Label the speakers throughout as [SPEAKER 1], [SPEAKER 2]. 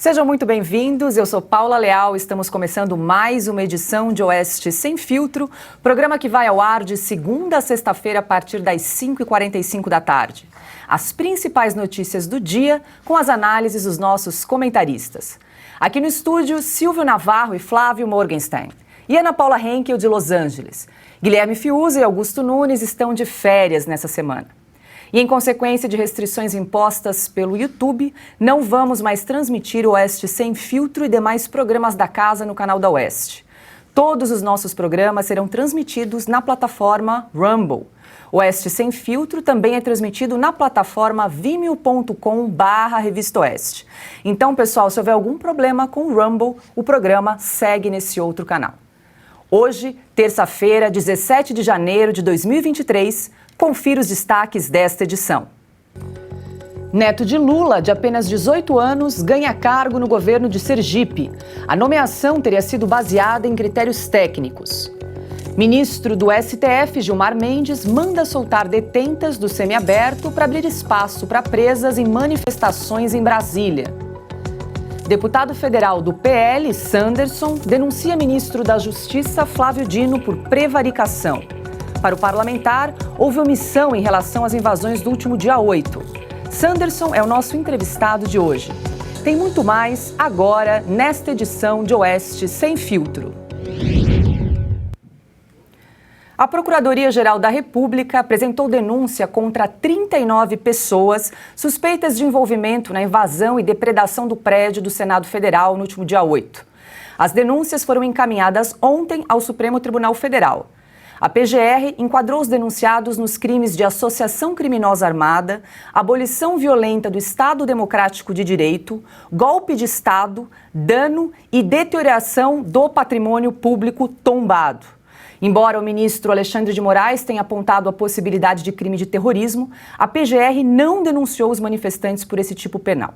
[SPEAKER 1] Sejam muito bem-vindos, eu sou Paula Leal, estamos começando mais uma edição de Oeste Sem Filtro, programa que vai ao ar de segunda a sexta-feira a partir das 5h45 da tarde. As principais notícias do dia com as análises dos nossos comentaristas. Aqui no estúdio, Silvio Navarro e Flávio Morgenstern. E Ana Paula Henkel de Los Angeles. Guilherme Fiuza e Augusto Nunes estão de férias nessa semana. E em consequência de restrições impostas pelo YouTube, não vamos mais transmitir o Oeste Sem Filtro e demais programas da casa no canal da Oeste. Todos os nossos programas serão transmitidos na plataforma Rumble. O Oeste Sem Filtro também é transmitido na plataforma vimeo.com/Revista Oeste. Então, pessoal, se houver algum problema com o Rumble, o programa segue nesse outro canal. Hoje, terça-feira, 17 de janeiro de 2023, confira os destaques desta edição. Neto de Lula, de apenas 18 anos, ganha cargo no governo de Sergipe. A nomeação teria sido baseada em critérios técnicos. Ministro do STF, Gilmar Mendes, manda soltar detentas do semiaberto para abrir espaço para presas em manifestações em Brasília. Deputado federal do PL, Sanderson, denuncia ministro da Justiça, Flávio Dino, por prevaricação. Para o parlamentar, houve omissão em relação às invasões do último dia 8. Sanderson é o nosso entrevistado de hoje. Tem muito mais agora nesta edição de Oeste Sem Filtro. A Procuradoria-Geral da República apresentou denúncia contra 39 pessoas suspeitas de envolvimento na invasão e depredação do prédio do Senado Federal no último dia 8. As denúncias foram encaminhadas ontem ao Supremo Tribunal Federal. A PGR enquadrou os denunciados nos crimes de associação criminosa armada, abolição violenta do Estado Democrático de Direito, golpe de Estado, dano e deterioração do patrimônio público tombado. Embora o ministro Alexandre de Moraes tenha apontado a possibilidade de crime de terrorismo, a PGR não denunciou os manifestantes por esse tipo penal.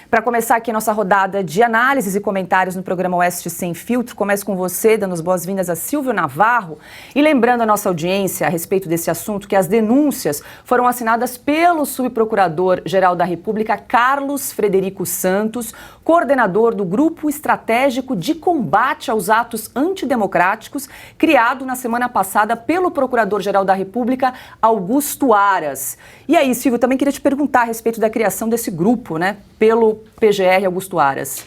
[SPEAKER 1] Para começar aqui a nossa rodada de análises e comentários no programa Oeste Sem Filtro, começo com você, dando as boas-vindas a Silvio Navarro e lembrando a nossa audiência a respeito desse assunto que as denúncias foram assinadas pelo subprocurador-geral da República, Carlos Frederico Santos, coordenador do Grupo Estratégico de Combate aos Atos Antidemocráticos, criado na semana passada pelo Procurador-Geral da República, Augusto Aras. E aí, Silvio, também queria te perguntar a respeito da criação desse grupo, né, pelo PGR Augusto Aras.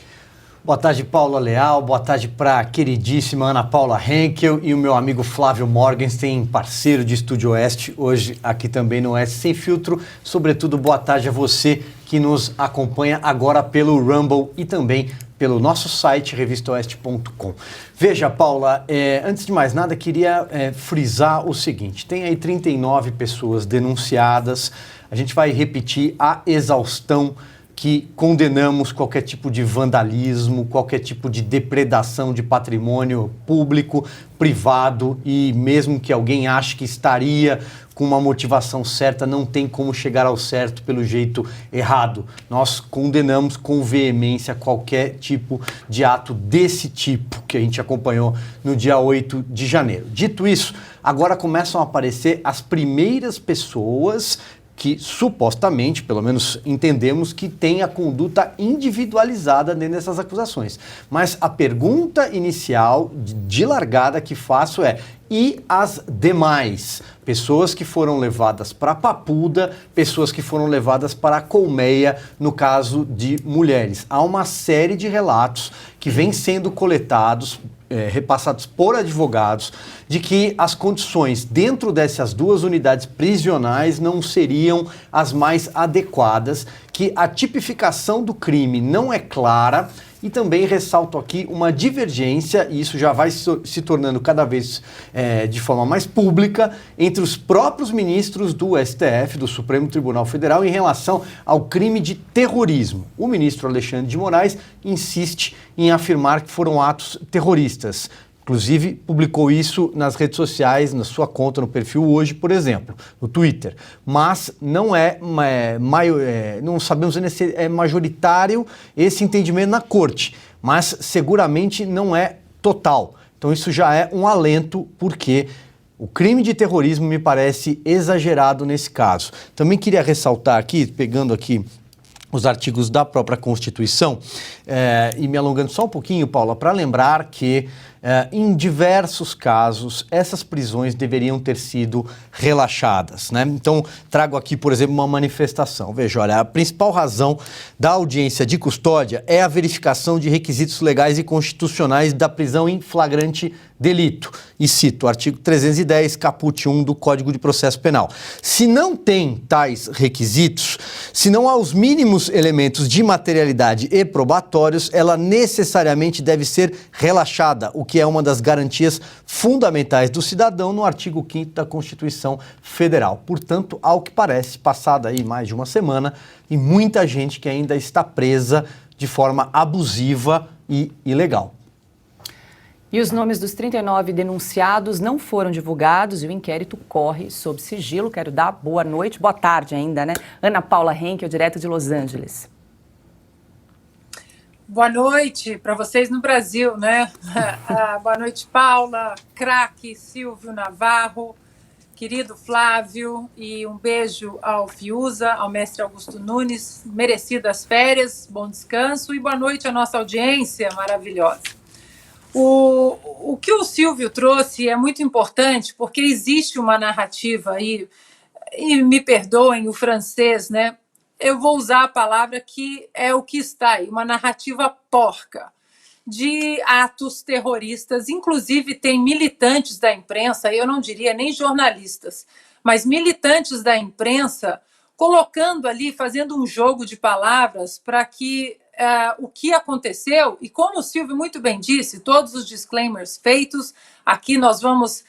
[SPEAKER 2] Boa tarde, Paula Leal. Boa tarde para a queridíssima Ana Paula Henkel e o meu amigo Flávio Morgenstern, parceiro de Estúdio Oeste, hoje aqui também no Oeste Sem Filtro. Sobretudo, boa tarde a você que nos acompanha agora pelo Rumble e também pelo nosso site, revistaoeste.com. Veja, Paula, antes de mais nada, queria frisar o seguinte. Tem aí 39 pessoas denunciadas. A gente vai repetir a exaustão que condenamos qualquer tipo de vandalismo, qualquer tipo de depredação de patrimônio público, privado, e mesmo que alguém ache que estaria com uma motivação certa, não tem como chegar ao certo pelo jeito errado. Nós condenamos com veemência qualquer tipo de ato desse tipo que a gente acompanhou no dia 8 de janeiro. Dito isso, agora começam a aparecer as primeiras pessoas que supostamente, pelo menos entendemos, que tem a conduta individualizada dentro dessas acusações. Mas a pergunta inicial de largada que faço é: e as demais? Pessoas que foram levadas para a Papuda, pessoas que foram levadas para a Colmeia, no caso de mulheres. Há uma série de relatos que vêm sendo coletados, repassados por advogados, de que as condições dentro dessas duas unidades prisionais não seriam as mais adequadas, que a tipificação do crime não é clara. E também ressalto aqui uma divergência, e isso já vai se tornando cada vez de forma mais pública, entre os próprios ministros do STF, do Supremo Tribunal Federal, em relação ao crime de terrorismo. O ministro Alexandre de Moraes insiste em afirmar que foram atos terroristas. Inclusive, publicou isso nas redes sociais, na sua conta, no perfil Hoje, por exemplo, no Twitter. Mas não não sabemos se é majoritário esse entendimento na corte, mas seguramente não é total. Então isso já é um alento, porque o crime de terrorismo me parece exagerado nesse caso. Também queria ressaltar aqui, pegando aqui os artigos da própria Constituição. E me alongando só um pouquinho, Paula, para lembrar que em diversos casos essas prisões deveriam ter sido relaxadas, né? Então, trago aqui, por exemplo, uma manifestação. Veja, olha, a principal razão da audiência de custódia é a verificação de requisitos legais e constitucionais da prisão em flagrante delito. E cito o artigo 310, caput 1 do Código de Processo Penal. Se não tem tais requisitos, se não há os mínimos elementos de materialidade e probatórios, ela necessariamente deve ser relaxada, o que é uma das garantias fundamentais do cidadão no artigo 5º da Constituição Federal. Portanto, ao que parece, passada aí mais de uma semana, e muita gente que ainda está presa de forma abusiva e ilegal.
[SPEAKER 1] E os nomes dos 39 denunciados não foram divulgados e o inquérito corre sob sigilo. Quero dar boa noite, boa tarde ainda, né? Ana Paula Henkel, direto de Los Angeles.
[SPEAKER 3] Boa noite para vocês no Brasil, né? Boa noite, Paula, craque Silvio Navarro, querido Flávio, e um beijo ao Fiuza, ao mestre Augusto Nunes, merecidas férias, bom descanso e boa noite à nossa audiência maravilhosa. O que o Silvio trouxe é muito importante porque existe uma narrativa aí, e me perdoem o francês, né? Eu vou usar a palavra que é o que está aí, uma narrativa porca de atos terroristas. Inclusive tem militantes da imprensa, eu não diria nem jornalistas, mas militantes da imprensa colocando ali, fazendo um jogo de palavras para que o que aconteceu, e como o Silvio muito bem disse, todos os disclaimers feitos, aqui nós vamos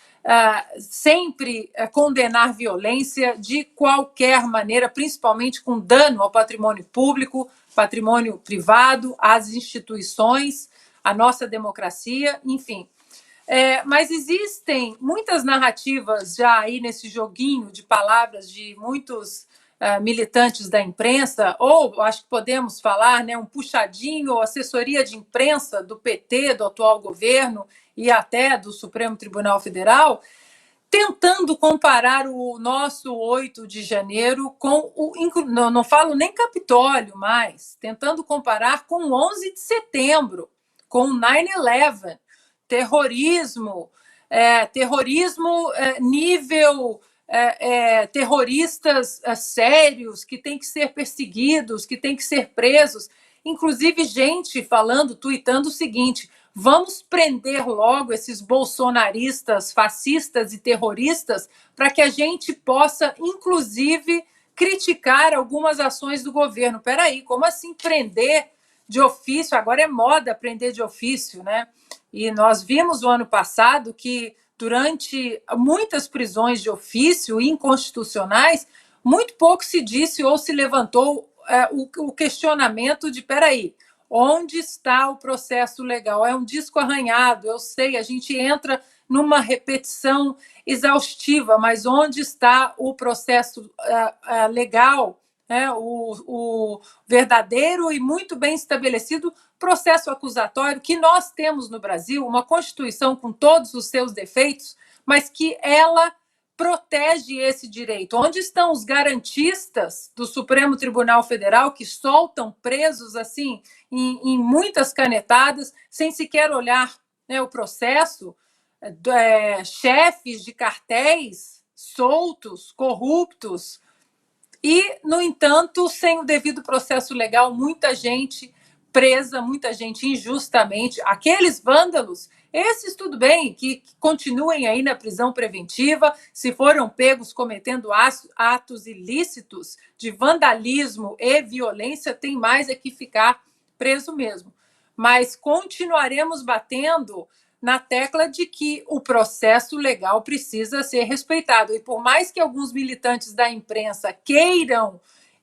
[SPEAKER 3] sempre condenar violência de qualquer maneira, principalmente com dano ao patrimônio público, patrimônio privado, às instituições, à nossa democracia, enfim. Mas existem muitas narrativas já aí nesse joguinho de palavras de muitos militantes da imprensa, ou acho que podemos falar, né, um puxadinho, ou assessoria de imprensa do PT, do atual governo e até do Supremo Tribunal Federal, tentando comparar o nosso 8 de janeiro com o... Não falo nem Capitólio mais, tentando comparar com o 11 de setembro, com o 9/11, terrorismo, nível... terroristas sérios que têm que ser perseguidos, que têm que ser presos. Inclusive, gente falando, tuitando o seguinte: vamos prender logo esses bolsonaristas, fascistas e terroristas para que a gente possa, inclusive, criticar algumas ações do governo. Peraí, como assim prender de ofício? Agora é moda prender de ofício, né? E nós vimos o ano passado que durante muitas prisões de ofício inconstitucionais, muito pouco se disse ou se levantou o questionamento de, peraí, onde está o processo legal? É um disco arranhado, eu sei, a gente entra numa repetição exaustiva, mas onde está o processo legal, né? O verdadeiro e muito bem estabelecido processo acusatório que nós temos no Brasil, uma Constituição com todos os seus defeitos, mas que ela protege esse direito. Onde estão os garantistas do Supremo Tribunal Federal que soltam presos assim em muitas canetadas, sem sequer olhar, né, o processo, chefes de cartéis soltos, corruptos, e, no entanto, sem o devido processo legal, muita gente presa, muita gente injustamente. Aqueles vândalos, esses tudo bem, que continuem aí na prisão preventiva, se foram pegos cometendo atos ilícitos de vandalismo e violência, tem mais é que ficar preso mesmo. Mas continuaremos batendo na tecla de que o processo legal precisa ser respeitado. E por mais que alguns militantes da imprensa queiram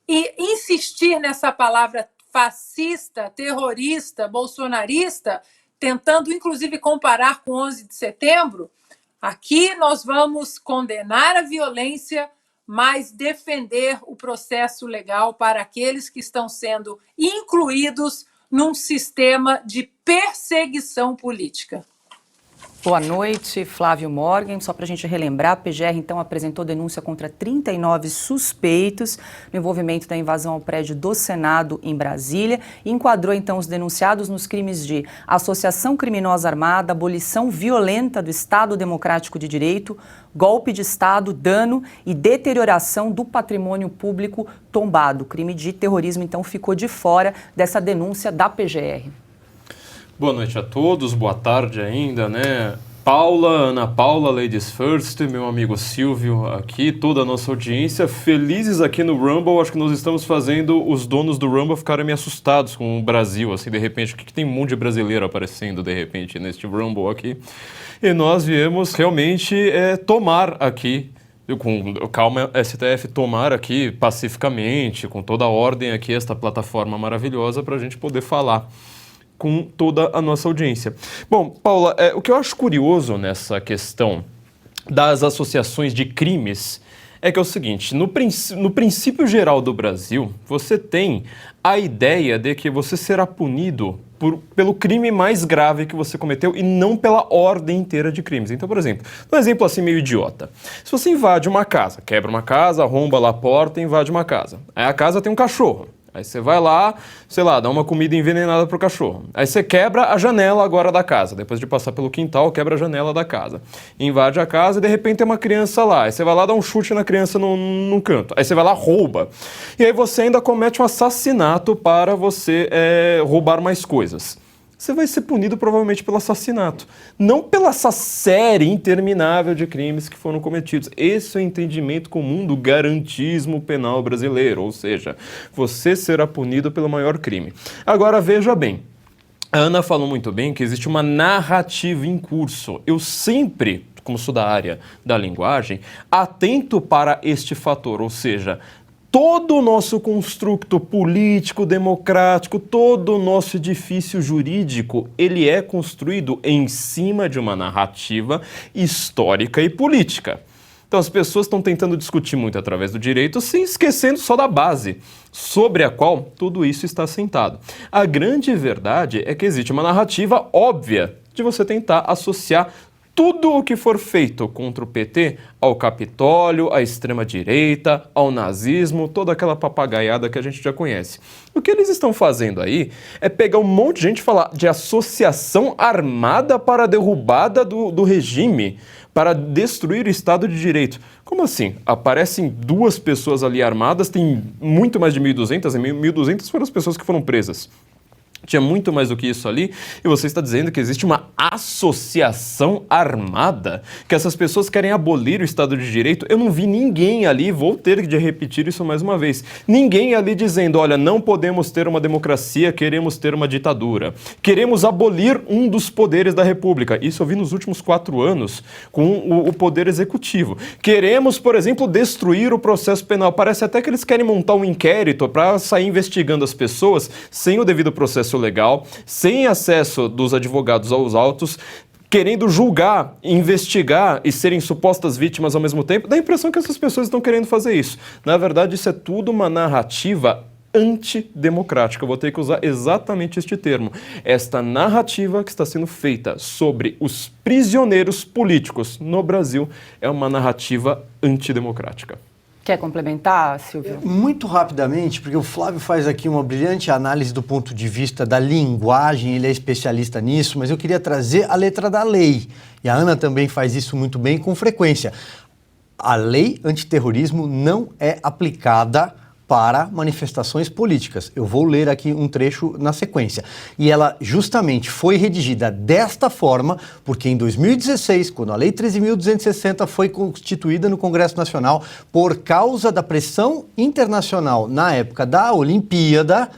[SPEAKER 3] insistir nessa palavra fascista, terrorista, bolsonarista, tentando inclusive comparar com 11 de setembro, aqui nós vamos condenar a violência, mas defender o processo legal para aqueles que estão sendo incluídos num sistema de perseguição política.
[SPEAKER 1] Boa noite, Flávio Morgan. Só para a gente relembrar, a PGR então apresentou denúncia contra 39 suspeitos no envolvimento da invasão ao prédio do Senado em Brasília e enquadrou então os denunciados nos crimes de associação criminosa armada, abolição violenta do Estado Democrático de Direito, golpe de Estado, dano e deterioração do patrimônio público tombado. O crime de terrorismo então ficou de fora dessa denúncia da PGR.
[SPEAKER 4] Boa noite a todos, boa tarde ainda, né? Paula, Ana Paula, Ladies First, meu amigo Silvio aqui, toda a nossa audiência, felizes aqui no Rumble. Acho que nós estamos fazendo os donos do Rumble ficarem meio assustados com o Brasil, assim, de repente, que tem um monte de brasileiro aparecendo, de repente, neste Rumble aqui. E nós viemos realmente tomar aqui, com calma, STF, tomar aqui pacificamente, com toda a ordem aqui, esta plataforma maravilhosa para a gente poder falar com toda a nossa audiência. Bom, Paula, o que eu acho curioso nessa questão das associações de crimes é que é o seguinte, no princípio geral do Brasil, você tem a ideia de que você será punido pelo crime mais grave que você cometeu e não pela ordem inteira de crimes. Então, por exemplo, um exemplo assim meio idiota. Se você invade uma casa, quebra uma casa, arromba lá a porta e invade uma casa. Aí a casa tem um cachorro. Aí você vai lá, sei lá, dá uma comida envenenada pro cachorro. Aí você quebra a janela agora da casa. Depois de passar pelo quintal, quebra a janela da casa. Invade a casa e de repente tem uma criança lá. Aí você vai lá dar um chute na criança num canto. Aí você vai lá, rouba. E aí você ainda comete um assassinato para você roubar mais coisas. Você vai ser punido provavelmente pelo assassinato, não pela essa série interminável de crimes que foram cometidos. Esse é o entendimento comum do garantismo penal brasileiro, ou seja, você será punido pelo maior crime. Agora, veja bem, a Ana falou muito bem que existe uma narrativa em curso. Eu sempre, como sou da área da linguagem, atento para este fator, ou seja, todo o nosso construto político, democrático, todo o nosso edifício jurídico, ele é construído em cima de uma narrativa histórica e política. Então as pessoas estão tentando discutir muito através do direito, se esquecendo só da base, sobre a qual tudo isso está assentado. A grande verdade é que existe uma narrativa óbvia de você tentar associar tudo o que for feito contra o PT ao Capitólio, à extrema-direita, ao nazismo, toda aquela papagaiada que a gente já conhece. O que eles estão fazendo aí é pegar um monte de gente e falar de associação armada para a derrubada do regime, para destruir o Estado de Direito. Como assim? Aparecem duas pessoas ali armadas, tem muito mais de 1.200, e 1.200 foram as pessoas que foram presas. Tinha muito mais do que isso ali, e você está dizendo que existe uma associação armada, que essas pessoas querem abolir o Estado de Direito. Eu não vi ninguém ali, vou ter de repetir isso mais uma vez, ninguém ali dizendo, olha, não podemos ter uma democracia, queremos ter uma ditadura. Queremos abolir um dos poderes da República. Isso eu vi nos últimos 4 anos com o Poder Executivo. Queremos, por exemplo, destruir o processo penal. Parece até que eles querem montar um inquérito para sair investigando as pessoas sem o devido processo legal, sem acesso dos advogados aos autos, querendo julgar, investigar e serem supostas vítimas ao mesmo tempo. Dá a impressão que essas pessoas estão querendo fazer isso. Na verdade, isso é tudo uma narrativa antidemocrática. Eu vou ter que usar exatamente este termo. Esta narrativa que está sendo feita sobre os prisioneiros políticos no Brasil é uma narrativa antidemocrática.
[SPEAKER 1] Quer complementar, Silvio?
[SPEAKER 2] Muito rapidamente, porque o Flávio faz aqui uma brilhante análise do ponto de vista da linguagem, ele é especialista nisso, mas eu queria trazer a letra da lei. E a Ana também faz isso muito bem com frequência. A lei antiterrorismo não é aplicada para manifestações políticas. Eu vou ler aqui um trecho na sequência. E ela justamente foi redigida desta forma, porque em 2016, quando a Lei 13.260 foi constituída no Congresso Nacional, por causa da pressão internacional na época da Olimpíada,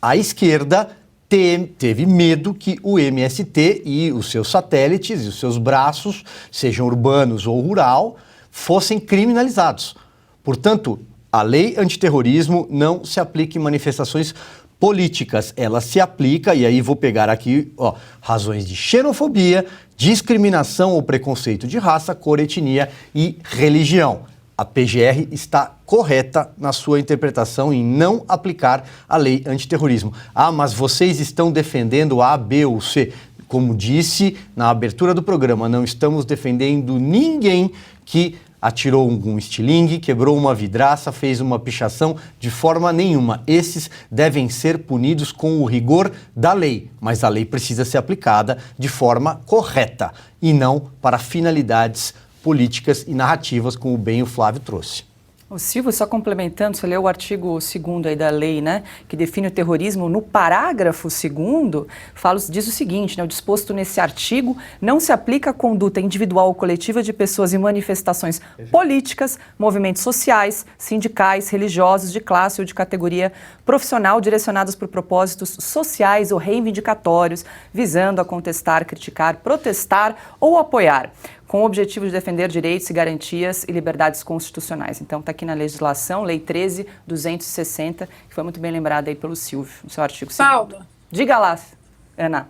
[SPEAKER 2] a esquerda teve medo que o MST e os seus satélites e os seus braços, sejam urbanos ou rural, fossem criminalizados. Portanto, a lei antiterrorismo não se aplica em manifestações políticas. Ela se aplica, e aí vou pegar aqui, razões de xenofobia, discriminação ou preconceito de raça, cor, etnia e religião. A PGR está correta na sua interpretação em não aplicar a lei antiterrorismo. Ah, mas vocês estão defendendo A, B ou C. Como disse na abertura do programa, não estamos defendendo ninguém que atirou um estilingue, quebrou uma vidraça, fez uma pichação, de forma nenhuma. Esses devem ser punidos com o rigor da lei, mas a lei precisa ser aplicada de forma correta e não para finalidades políticas e narrativas, como bem o Flávio trouxe.
[SPEAKER 1] O Silvio, só complementando, você leu o artigo 2º aí da lei, né, que define o terrorismo. No parágrafo 2º, diz o seguinte, né, o disposto nesse artigo não se aplica à conduta individual ou coletiva de pessoas em manifestações políticas, movimentos sociais, sindicais, religiosos, de classe ou de categoria profissional direcionados por propósitos sociais ou reivindicatórios, visando a contestar, criticar, protestar ou apoiar, com o objetivo de defender direitos e garantias e liberdades constitucionais. Então, está aqui na legislação, Lei 13.260, que foi muito bem lembrada aí pelo Silvio, no seu artigo 2º.
[SPEAKER 3] Paula.
[SPEAKER 1] Diga lá, Ana.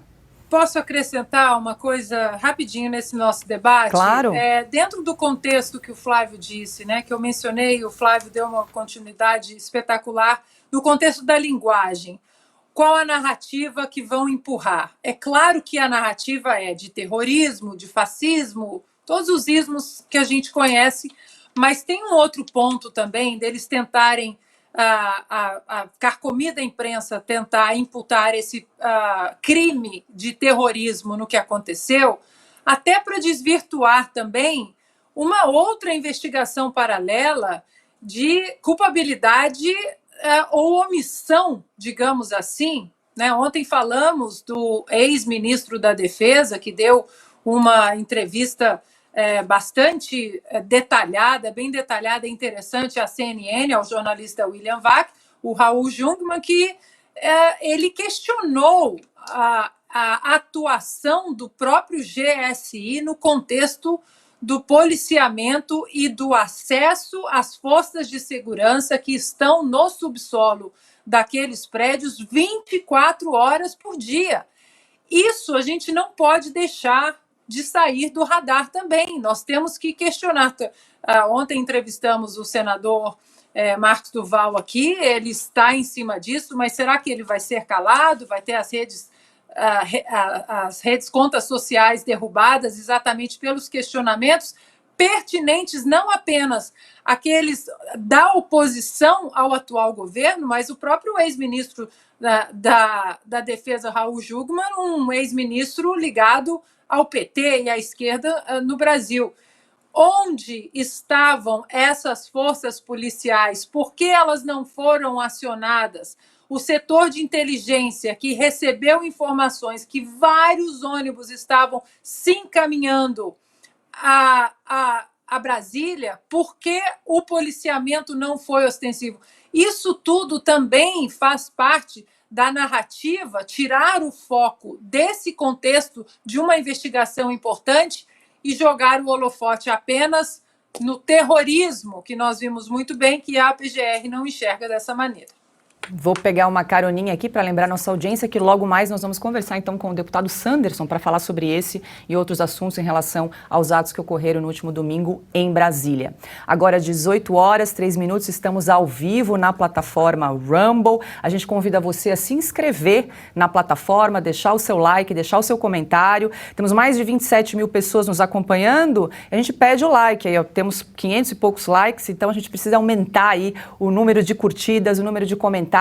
[SPEAKER 3] Posso acrescentar uma coisa rapidinho nesse nosso debate?
[SPEAKER 1] Claro.
[SPEAKER 3] Dentro do contexto que o Flávio disse, né, que eu mencionei, o Flávio deu uma continuidade espetacular, no contexto da linguagem. Qual a narrativa que vão empurrar? É claro que a narrativa é de terrorismo, de fascismo, todos os ismos que a gente conhece, mas tem um outro ponto também deles tentarem, a carcomida imprensa tentar imputar esse crime de terrorismo no que aconteceu, até para desvirtuar também uma outra investigação paralela de culpabilidade ou omissão, digamos assim, né? Ontem falamos do ex-ministro da Defesa, que deu uma entrevista bastante detalhada, bem detalhada e interessante à CNN, ao jornalista William Vac, o Raul Jungmann, que ele questionou a atuação do próprio GSI no contexto do policiamento e do acesso às forças de segurança que estão no subsolo daqueles prédios 24 horas por dia. Isso a gente não pode deixar de sair do radar também. Nós temos que questionar. Ontem entrevistamos o senador Marcos Duval aqui, ele está em cima disso, mas será que ele vai ser calado? Vai ter as redes contas sociais derrubadas exatamente pelos questionamentos pertinentes, não apenas aqueles da oposição ao atual governo, mas o próprio ex-ministro da Defesa, Raul Jungmann, um ex-ministro ligado ao PT e à esquerda no Brasil. Onde estavam essas forças policiais? Por que elas não foram acionadas? O setor de inteligência, que recebeu informações que vários ônibus estavam se encaminhando a Brasília, por que o policiamento não foi ostensivo? Isso tudo também faz parte da narrativa, tirar o foco desse contexto de uma investigação importante e jogar o holofote apenas no terrorismo, que nós vimos muito bem que a PGR não enxerga dessa maneira.
[SPEAKER 1] Vou pegar uma caroninha aqui para lembrar nossa audiência que logo mais nós vamos conversar então com o deputado Sanderson para falar sobre esse e outros assuntos em relação aos atos que ocorreram no último domingo em Brasília. Agora, 18 horas, 3 minutos, estamos ao vivo na plataforma Rumble. A gente convida você a se inscrever na plataforma, deixar o seu like, deixar o seu comentário. Temos mais de 27 mil pessoas nos acompanhando. A gente pede o like, aí, ó, temos 500 e poucos likes, então a gente precisa aumentar aí o número de curtidas, o número de comentários,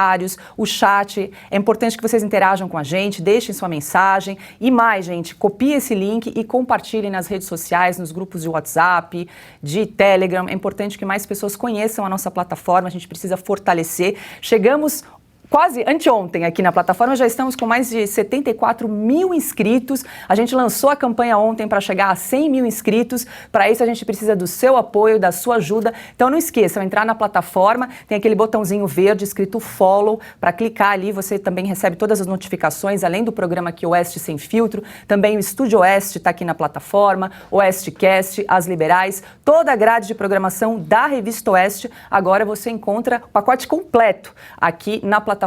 [SPEAKER 1] o chat. É importante que vocês interajam com a gente, deixem sua mensagem e mais, gente, copie esse link e compartilhem nas redes sociais, nos grupos de WhatsApp, de Telegram. É importante que mais pessoas conheçam a nossa plataforma, a gente precisa fortalecer. Chegamos quase anteontem aqui na plataforma, já estamos com mais de 74 mil inscritos. A gente lançou a campanha ontem para chegar a 100 mil inscritos. Para isso a gente precisa do seu apoio, da sua ajuda. Então não esqueçam, entrar na plataforma, tem aquele botãozinho verde escrito follow, para clicar ali você também recebe todas as notificações, além do programa aqui Oeste Sem Filtro, também o Estúdio Oeste está aqui na plataforma, Oestecast, As Liberais, toda a grade de programação da Revista Oeste. Agora você encontra o pacote completo aqui na plataforma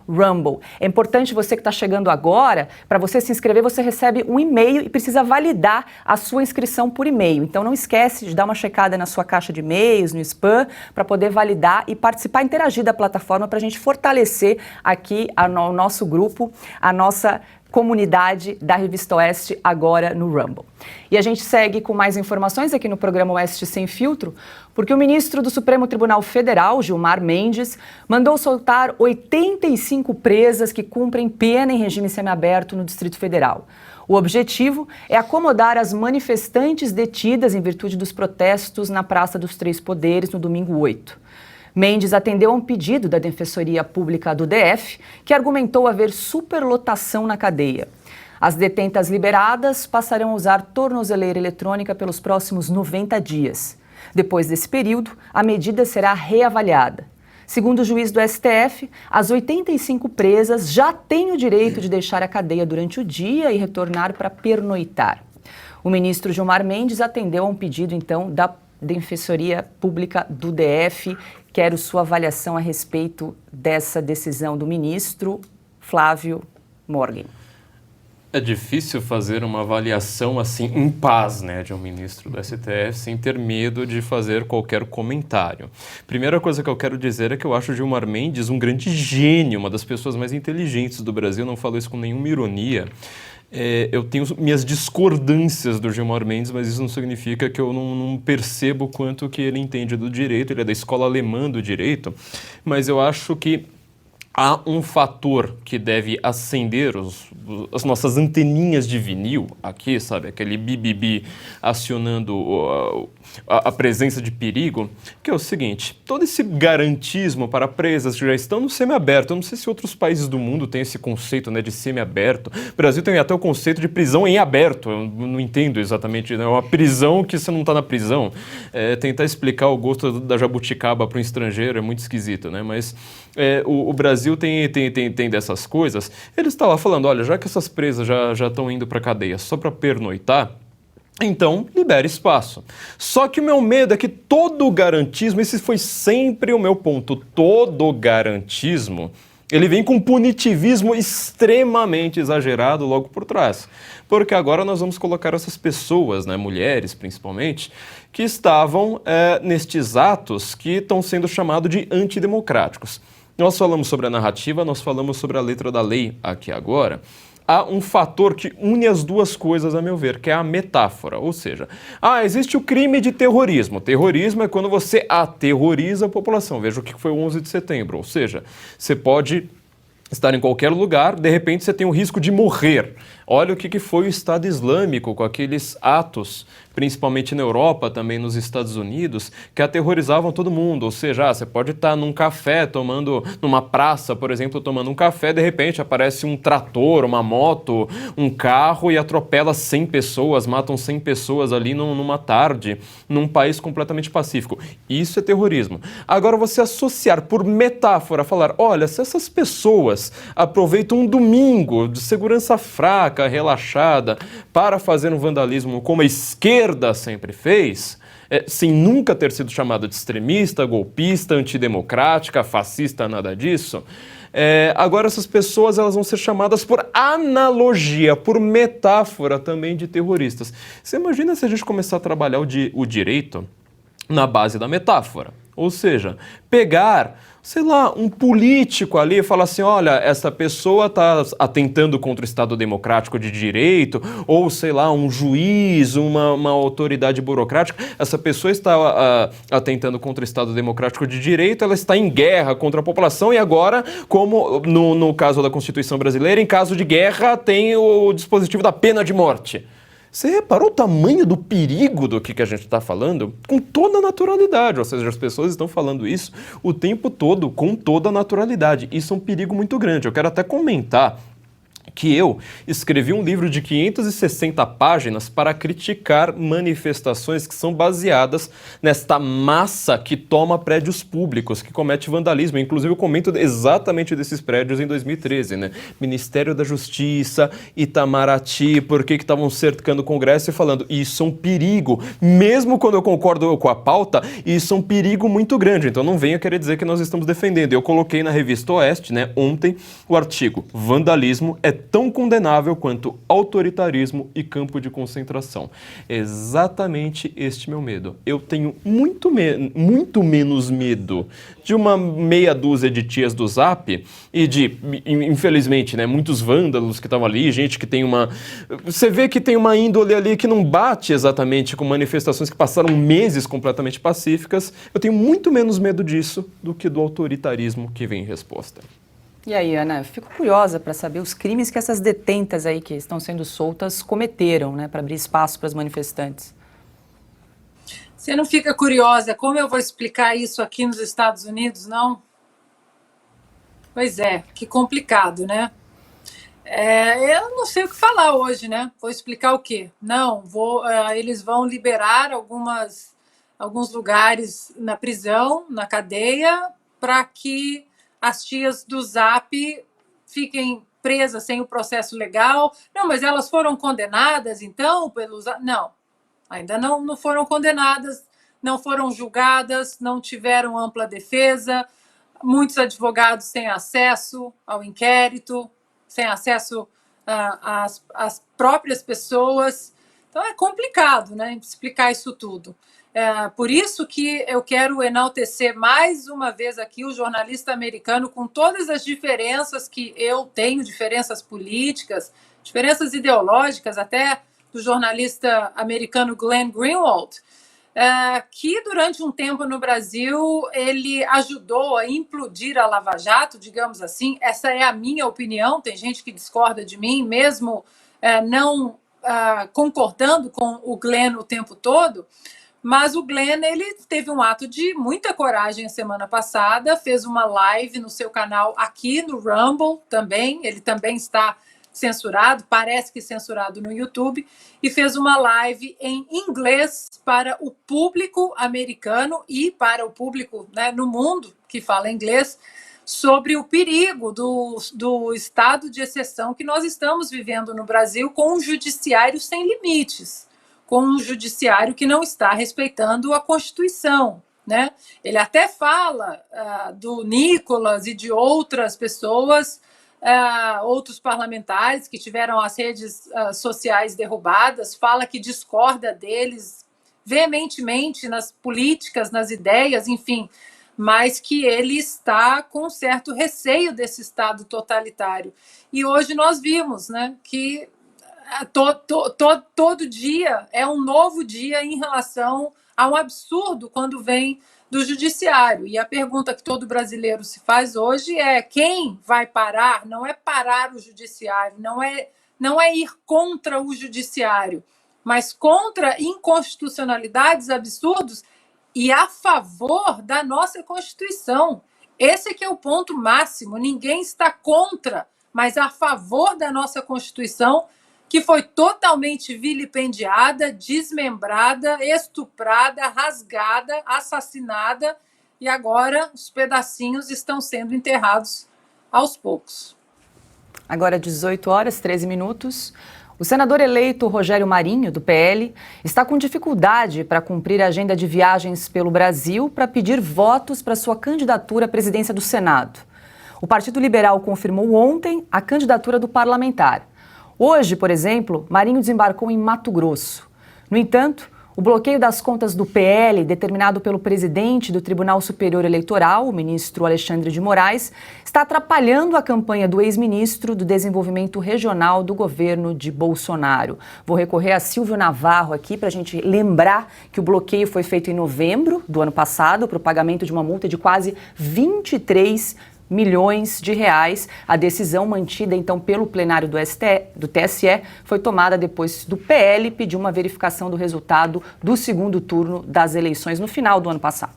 [SPEAKER 1] Rumble. É importante você que está chegando agora, para você se inscrever, você recebe um e-mail e precisa validar a sua inscrição por e-mail. Então não esquece de dar uma checada na sua caixa de e-mails, no spam, para poder validar e participar, interagir da plataforma para a gente fortalecer aqui o nosso grupo, a nossa comunidade da Revista Oeste agora no Rumble. E a gente segue com mais informações aqui no programa Oeste Sem Filtro, porque o ministro do Supremo Tribunal Federal, Gilmar Mendes, mandou soltar 85 presas que cumprem pena em regime semiaberto no Distrito Federal. O objetivo é acomodar as manifestantes detidas em virtude dos protestos na Praça dos Três Poderes no domingo 8. Mendes atendeu a um pedido da Defensoria Pública do DF, que argumentou haver superlotação na cadeia. As detentas liberadas passarão a usar tornozeleira eletrônica pelos próximos 90 dias. Depois desse período, a medida será reavaliada. Segundo o juiz do STF, as 85 presas já têm o direito de deixar a cadeia durante o dia e retornar para pernoitar. O ministro Gilmar Mendes atendeu a um pedido, então, da Defensoria Pública do DF. Quero sua avaliação a respeito dessa decisão do ministro Flávio Morgan.
[SPEAKER 4] É difícil fazer uma avaliação assim em paz, né, de um ministro do STF sem ter medo de fazer qualquer comentário. Primeira coisa que eu quero dizer é que eu acho o Gilmar Mendes um grande gênio, uma das pessoas mais inteligentes do Brasil, não falo isso com nenhuma ironia. Eu tenho minhas discordâncias do Gilmar Mendes, mas isso não significa que eu não percebo quanto que ele entende do direito. Ele é da escola alemã do direito, mas eu acho que há um fator que deve acender as nossas anteninhas de vinil aqui, sabe? Aquele bibibi acionando a presença de perigo, que é o seguinte: todo esse garantismo para presas que já estão no semiaberto, eu não sei se outros países do mundo têm esse conceito, né, de semiaberto. O Brasil tem até o conceito de prisão em aberto, eu não entendo exatamente, né? É uma prisão que você não está na prisão. Tentar explicar o gosto da jabuticaba para um estrangeiro é muito esquisito, né? Mas o Brasil tem dessas coisas. Ele está lá falando, olha, já que essas presas já estão indo para a cadeia só para pernoitar, então libere espaço. Só que o meu medo é que todo o garantismo, esse foi sempre o meu ponto, todo o garantismo, ele vem com um punitivismo extremamente exagerado logo por trás. Porque agora nós vamos colocar essas pessoas, né, mulheres principalmente, que estavam nestes atos que estão sendo chamados de antidemocráticos. Nós falamos sobre a narrativa, nós falamos sobre a letra da lei aqui agora. Há um fator que une as duas coisas, a meu ver, que é a metáfora. Ou seja, existe o crime de terrorismo. Terrorismo é quando você aterroriza a população. Veja o que foi o 11 de setembro. Ou seja, você pode estar em qualquer lugar, de repente você tem o risco de morrer. Olha o que foi o Estado Islâmico com aqueles atos, principalmente na Europa, também nos Estados Unidos, que aterrorizavam todo mundo. Ou seja, você pode estar num café, numa praça, por exemplo, tomando um café, de repente aparece um trator, uma moto, um carro e atropela 100 pessoas, matam 100 pessoas ali numa tarde, num país completamente pacífico. Isso é terrorismo. Agora, você associar por metáfora, falar, olha, se essas pessoas aproveitam um domingo de segurança fraca, relaxada, para fazer um vandalismo como a esquerda sempre fez, sem nunca ter sido chamada de extremista, golpista, antidemocrática, fascista, nada disso, agora essas pessoas elas vão ser chamadas por analogia, por metáfora também de terroristas. Você imagina se a gente começar a trabalhar o direito na base da metáfora? Ou seja, pegar, sei lá, um político ali e falar assim, olha, essa pessoa está atentando contra o Estado Democrático de Direito, ou, sei lá, um juiz, uma autoridade burocrática, essa pessoa está atentando contra o Estado Democrático de Direito, ela está em guerra contra a população e agora, como no caso da Constituição brasileira, em caso de guerra tem o dispositivo da pena de morte. Você reparou o tamanho do perigo do que a gente está falando? Com toda a naturalidade, ou seja, as pessoas estão falando isso o tempo todo, com toda a naturalidade. Isso é um perigo muito grande. Eu quero até comentar que eu escrevi um livro de 560 páginas para criticar manifestações que são baseadas nesta massa que toma prédios públicos, que comete vandalismo. Inclusive, eu comento exatamente desses prédios em 2013, né? Ministério da Justiça, Itamaraty, por que estavam cercando o Congresso e falando, isso é um perigo. Mesmo quando eu concordo com a pauta, isso é um perigo muito grande. Então, não venha querer dizer que nós estamos defendendo. Eu coloquei na Revista Oeste, né, ontem, o artigo Vandalismo é tão condenável quanto autoritarismo e campo de concentração. É exatamente este meu medo. Eu tenho muito menos medo de uma meia dúzia de tias do Zap e de, infelizmente, né, muitos vândalos que estavam ali, gente que tem uma... Você vê que tem uma índole ali que não bate exatamente com manifestações que passaram meses completamente pacíficas. Eu tenho muito menos medo disso do que do autoritarismo que vem em resposta.
[SPEAKER 1] E aí, Ana, eu fico curiosa para saber os crimes que essas detentas aí que estão sendo soltas cometeram, né, para abrir espaço para os manifestantes.
[SPEAKER 3] Você não fica curiosa como eu vou explicar isso aqui nos Estados Unidos, não? Pois é, que complicado, né? Eu não sei o que falar hoje, né? Vou explicar o quê? Não, eles vão liberar alguns lugares na prisão, na cadeia, para que as tias do Zap fiquem presas sem o processo legal. Não, mas elas foram condenadas, então, pelos... Não, ainda não foram condenadas, não foram julgadas, não tiveram ampla defesa, muitos advogados têm acesso ao inquérito, sem acesso às próprias pessoas. Então, é complicado, né, explicar isso tudo. Por isso que eu quero enaltecer mais uma vez aqui o jornalista americano, com todas as diferenças que eu tenho, diferenças políticas, diferenças ideológicas, até do jornalista americano Glenn Greenwald, que durante um tempo no Brasil ele ajudou a implodir a Lava Jato, digamos assim. Essa é a minha opinião, tem gente que discorda de mim, mesmo não concordando com o Glenn o tempo todo. Mas o Glenn, ele teve um ato de muita coragem a semana passada, fez uma live no seu canal aqui no Rumble também, ele também está censurado, parece que censurado no YouTube, e fez uma live em inglês para o público americano e para o público, né, no mundo que fala inglês, sobre o perigo do estado de exceção que nós estamos vivendo no Brasil, com um judiciário sem limites, com um judiciário que não está respeitando a Constituição, né? Ele até fala do Nicolas e de outras pessoas, outros parlamentares que tiveram as redes sociais derrubadas, fala que discorda deles veementemente nas políticas, nas ideias, enfim, mas que ele está com certo receio desse Estado totalitário. E hoje nós vimos, né, que todo dia é um novo dia em relação a um absurdo quando vem do judiciário. E a pergunta que todo brasileiro se faz hoje é: quem vai parar? Não é parar o judiciário, não é ir contra o judiciário, mas contra inconstitucionalidades, absurdos e a favor da nossa Constituição. Esse é que é o ponto máximo. Ninguém está contra, mas a favor da nossa Constituição, que foi totalmente vilipendiada, desmembrada, estuprada, rasgada, assassinada, e agora os pedacinhos estão sendo enterrados aos poucos.
[SPEAKER 1] Agora 18h13. O senador eleito Rogério Marinho, do PL, está com dificuldade para cumprir a agenda de viagens pelo Brasil para pedir votos para sua candidatura à presidência do Senado. O Partido Liberal confirmou ontem a candidatura do parlamentar. Hoje, por exemplo, Marinho desembarcou em Mato Grosso. No entanto, o bloqueio das contas do PL, determinado pelo presidente do Tribunal Superior Eleitoral, o ministro Alexandre de Moraes, está atrapalhando a campanha do ex-ministro do Desenvolvimento Regional do governo de Bolsonaro. Vou recorrer a Silvio Navarro aqui para a gente lembrar que o bloqueio foi feito em novembro do ano passado para o pagamento de uma multa de quase 23 milhões de reais. A decisão mantida, então, pelo plenário do TSE foi tomada depois do PL pedir uma verificação do resultado do segundo turno das eleições no final do ano passado.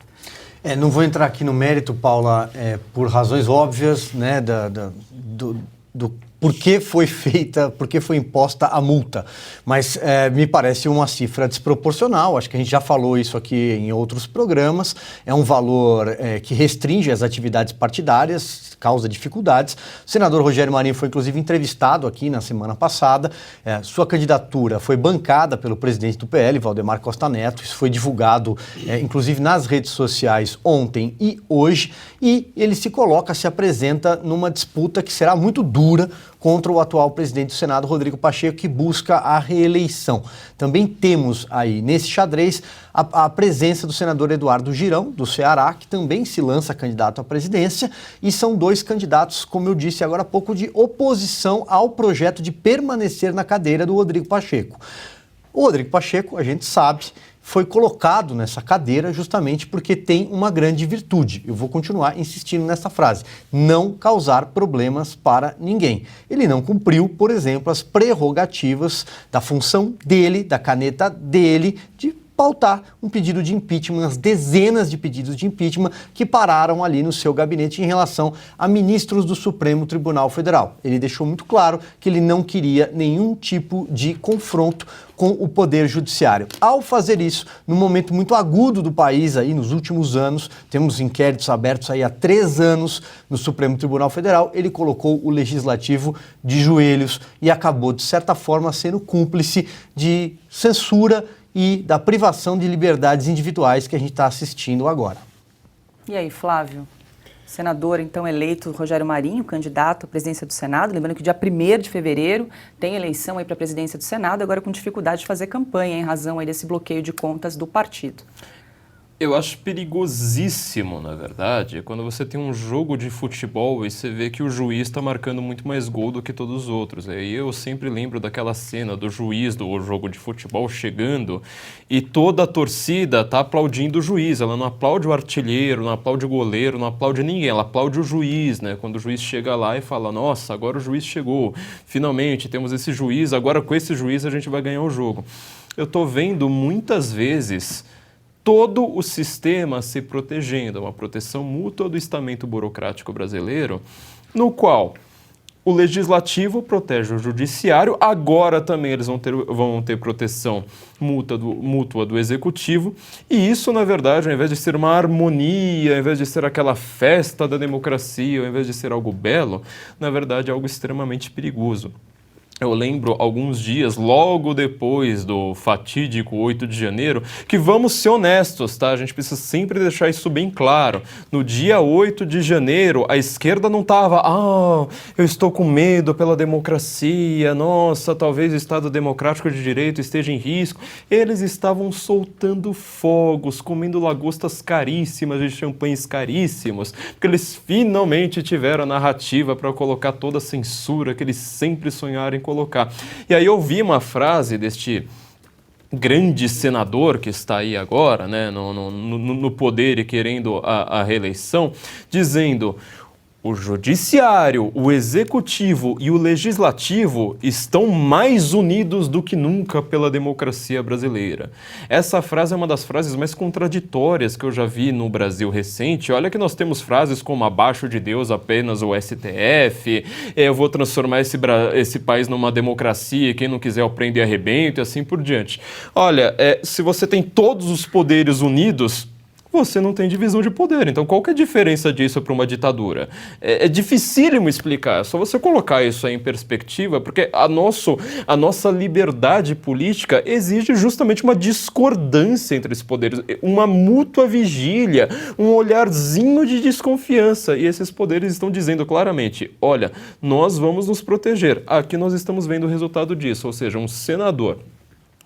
[SPEAKER 2] Não vou entrar aqui no mérito, Paula, por razões óbvias, né, do por que foi feita, por que foi imposta a multa, mas me parece uma cifra desproporcional. Acho que a gente já falou isso aqui em outros programas. É um valor que restringe as atividades partidárias, causa dificuldades. O senador Rogério Marinho foi, inclusive, entrevistado aqui na semana passada. Sua candidatura foi bancada pelo presidente do PL, Valdemar Costa Neto. Isso foi divulgado, inclusive, nas redes sociais ontem e hoje. E ele se apresenta numa disputa que será muito dura contra o atual presidente do Senado, Rodrigo Pacheco, que busca a reeleição. Também temos aí, nesse xadrez, a presença do senador Eduardo Girão, do Ceará, que também se lança candidato à presidência, e são dois candidatos, como eu disse agora há pouco, de oposição ao projeto de permanecer na cadeira do Rodrigo Pacheco. O Rodrigo Pacheco, a gente sabe, foi colocado nessa cadeira justamente porque tem uma grande virtude. Eu vou continuar insistindo nessa frase: não causar problemas para ninguém. Ele não cumpriu, por exemplo, as prerrogativas da função dele, da caneta dele, de pautar um pedido de impeachment, as dezenas de pedidos de impeachment que pararam ali no seu gabinete em relação a ministros do Supremo Tribunal Federal. Ele deixou muito claro que ele não queria nenhum tipo de confronto com o Poder Judiciário. Ao fazer isso, num momento muito agudo do país, aí nos últimos anos, temos inquéritos abertos aí há 3 anos no Supremo Tribunal Federal, ele colocou o Legislativo de joelhos e acabou, de certa forma, sendo cúmplice de censura e da privação de liberdades individuais que a gente está assistindo agora.
[SPEAKER 1] E aí, Flávio? Senador, então, eleito Rogério Marinho, candidato à presidência do Senado. Lembrando que dia 1º de fevereiro tem eleição aí para a presidência do Senado, agora com dificuldade de fazer campanha em razão aí desse bloqueio de contas do partido.
[SPEAKER 4] Eu acho perigosíssimo, na verdade, quando você tem um jogo de futebol e você vê que o juiz está marcando muito mais gol do que todos os outros. E eu sempre lembro daquela cena do juiz do jogo de futebol chegando e toda a torcida está aplaudindo o juiz. Ela não aplaude o artilheiro, não aplaude o goleiro, não aplaude ninguém. Ela aplaude o juiz, né? Quando o juiz chega lá e fala: nossa, agora o juiz chegou. Finalmente temos esse juiz, agora com esse juiz a gente vai ganhar o jogo. Eu estou vendo muitas vezes todo o sistema se protegendo, uma proteção mútua do estamento burocrático brasileiro, no qual o legislativo protege o judiciário, agora também eles vão ter proteção mútua do executivo, e isso, na verdade, ao invés de ser uma harmonia, ao invés de ser aquela festa da democracia, ao invés de ser algo belo, na verdade é algo extremamente perigoso. Eu lembro alguns dias, logo depois do fatídico 8 de janeiro, que vamos ser honestos, tá? A gente precisa sempre deixar isso bem claro. No dia 8 de janeiro, a esquerda não estava, eu estou com medo pela democracia, nossa, talvez o Estado Democrático de Direito esteja em risco. Eles estavam soltando fogos, comendo lagostas caríssimas de champanhes caríssimos, porque eles finalmente tiveram a narrativa para colocar toda a censura que eles sempre sonharam em colocar. E aí eu vi uma frase deste grande senador que está aí agora, né, no poder e querendo a reeleição, dizendo: o judiciário, o executivo e o legislativo estão mais unidos do que nunca pela democracia brasileira. Essa frase é uma das frases mais contraditórias que eu já vi no Brasil recente. Olha que nós temos frases como abaixo de Deus apenas o STF, eu vou transformar esse país numa democracia e quem não quiser eu prendo e arrebento e assim por diante. Olha, se você tem todos os poderes unidos, você não tem divisão de poder. Então, qual que é a diferença disso para uma ditadura? É dificílimo explicar, é só você colocar isso aí em perspectiva, porque a nossa liberdade política exige justamente uma discordância entre esses poderes, uma mútua vigília, um olharzinho de desconfiança, e esses poderes estão dizendo claramente: olha, nós vamos nos proteger. Aqui nós estamos vendo o resultado disso, ou seja, um senador,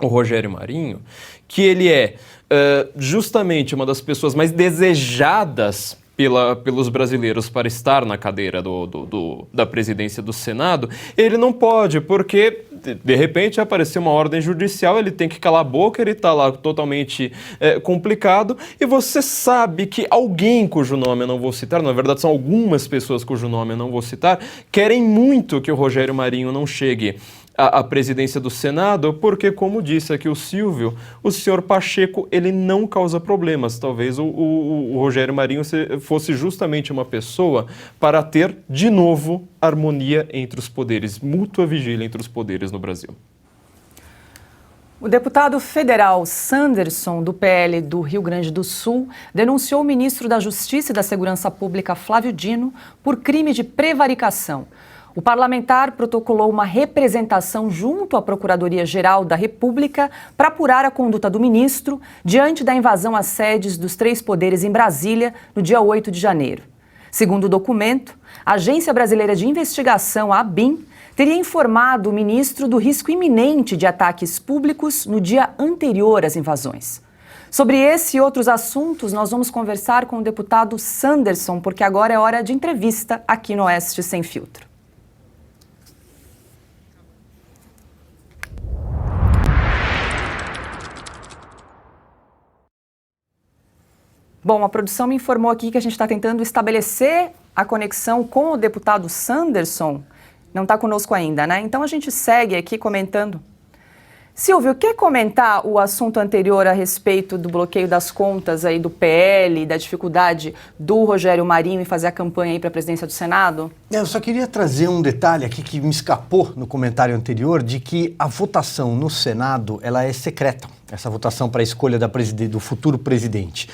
[SPEAKER 4] o Rogério Marinho, que ele é justamente uma das pessoas mais desejadas pelos brasileiros para estar na cadeira da presidência do Senado, ele não pode, porque de repente apareceu uma ordem judicial, ele tem que calar a boca, ele está lá totalmente complicado, e você sabe que alguém cujo nome eu não vou citar, na verdade são algumas pessoas cujo nome eu não vou citar, querem muito que o Rogério Marinho não chegue à presidência do Senado, porque, como disse aqui o Silvio, o senhor Pacheco, ele não causa problemas. Talvez o Rogério Marinho fosse justamente uma pessoa para ter, de novo, harmonia entre os poderes, mútua vigília entre os poderes no Brasil.
[SPEAKER 1] O deputado federal Sanderson, do PL do Rio Grande do Sul, denunciou o ministro da Justiça e da Segurança Pública, Flávio Dino, por crime de prevaricação. O parlamentar protocolou uma representação junto à Procuradoria-Geral da República para apurar a conduta do ministro diante da invasão às sedes dos 3 poderes em Brasília no dia 8 de janeiro. Segundo o documento, a Agência Brasileira de Investigação, a ABIN, teria informado o ministro do risco iminente de ataques públicos no dia anterior às invasões. Sobre esse e outros assuntos, nós vamos conversar com o deputado Sanderson, porque agora é hora de entrevista aqui no Oeste Sem Filtro. Bom, a produção me informou aqui que a gente está tentando estabelecer a conexão com o deputado Sanderson. Não está conosco ainda, né? Então a gente segue aqui comentando. Silvio, quer comentar o assunto anterior a respeito do bloqueio das contas aí do PL, da dificuldade do Rogério Marinho em fazer a campanha aí para a presidência do Senado?
[SPEAKER 2] Eu só queria trazer um detalhe aqui que me escapou no comentário anterior, de que a votação no Senado ela é secreta. Essa votação para a escolha do futuro presidente.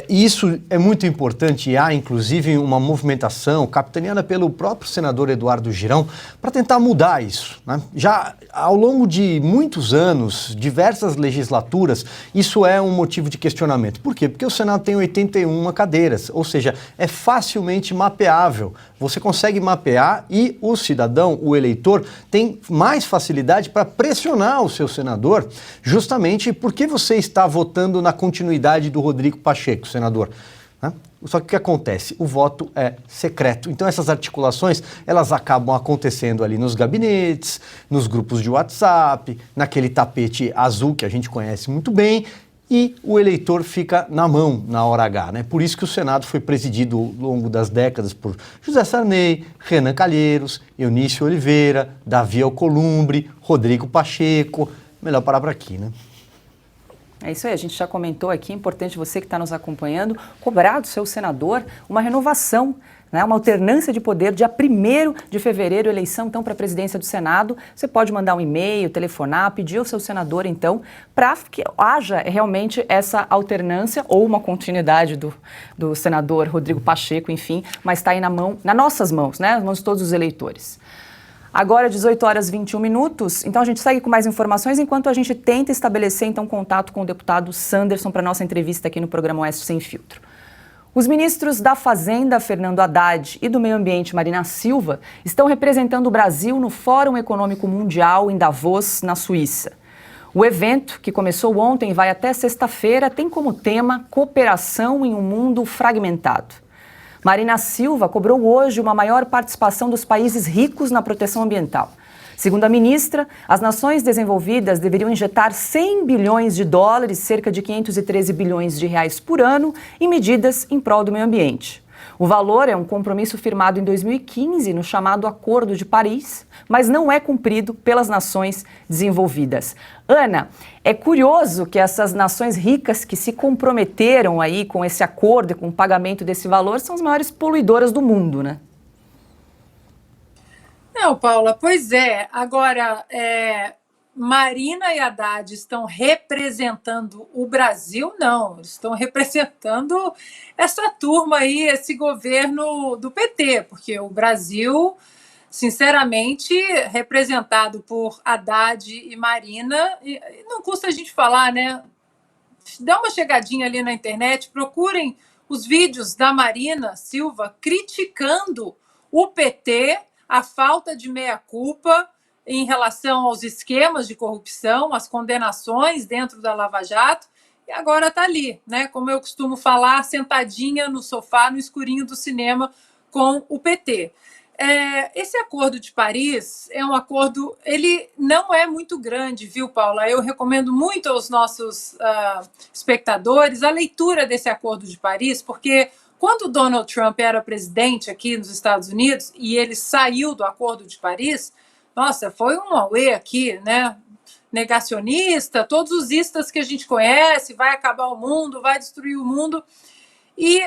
[SPEAKER 2] E isso é muito importante e há, inclusive, uma movimentação capitaneada pelo próprio senador Eduardo Girão para tentar mudar isso, né? Já ao longo de muitos anos, diversas legislaturas, isso é um motivo de questionamento. Por quê? Porque o Senado tem 81 cadeiras, ou seja, é facilmente mapeável. Você consegue mapear e o cidadão, o eleitor, tem mais facilidade para pressionar o seu senador, justamente porque você está votando na continuidade do Rodrigo Pacheco, senador. Só que o que acontece? O voto é secreto. Então essas articulações, elas acabam acontecendo ali nos gabinetes, nos grupos de WhatsApp, naquele tapete azul que a gente conhece muito bem, e o eleitor fica na mão na hora H, né? Por isso que o Senado foi presidido ao longo das décadas por José Sarney, Renan Calheiros, Eunício Oliveira, Davi Alcolumbre, Rodrigo Pacheco. Melhor parar por aqui, né?
[SPEAKER 1] É isso aí, a gente já comentou aqui, é importante você que está nos acompanhando, cobrar do seu senador uma renovação, né, uma alternância de poder. Dia 1º de fevereiro, eleição então para a presidência do Senado. Você pode mandar um e-mail, telefonar, pedir ao seu senador então, para que haja realmente essa alternância ou uma continuidade do senador Rodrigo Pacheco, enfim, mas está aí nas nossas mãos, né, nas mãos de todos os eleitores. Agora, 18h21, então a gente segue com mais informações enquanto a gente tenta estabelecer então contato com o deputado Sanderson para a nossa entrevista aqui no programa Oeste Sem Filtro. Os ministros da Fazenda, Fernando Haddad, e do Meio Ambiente, Marina Silva, estão representando o Brasil no Fórum Econômico Mundial em Davos, na Suíça. O evento, que começou ontem e vai até sexta-feira, tem como tema cooperação em um mundo fragmentado. Marina Silva cobrou hoje uma maior participação dos países ricos na proteção ambiental. Segundo a ministra, as nações desenvolvidas deveriam injetar 100 bilhões de dólares, cerca de 513 bilhões de reais por ano, em medidas em prol do meio ambiente. O valor é um compromisso firmado em 2015 no chamado Acordo de Paris, mas não é cumprido pelas nações desenvolvidas. Ana, é curioso que essas nações ricas que se comprometeram aí com esse acordo e com o pagamento desse valor são as maiores poluidoras do mundo, né?
[SPEAKER 3] Não, Paula, pois é. Agora, Marina e Haddad estão representando o Brasil? Não, estão representando essa turma aí, esse governo do PT, porque o Brasil, sinceramente, representado por Haddad e Marina, e não custa a gente falar, né? Dá uma chegadinha ali na internet, procurem os vídeos da Marina Silva criticando o PT, a falta de meia-culpa em relação aos esquemas de corrupção, as condenações dentro da Lava Jato, e agora está ali, né? Como eu costumo falar, sentadinha no sofá, no escurinho do cinema com o PT. Esse acordo de Paris é um acordo, ele não é muito grande, viu, Paula? Eu recomendo muito aos nossos espectadores a leitura desse acordo de Paris, porque quando Donald Trump era presidente aqui nos Estados Unidos e ele saiu do acordo de Paris, nossa, foi um auê aqui, né? Negacionista, todos os istas que a gente conhece, vai acabar o mundo, vai destruir o mundo. E,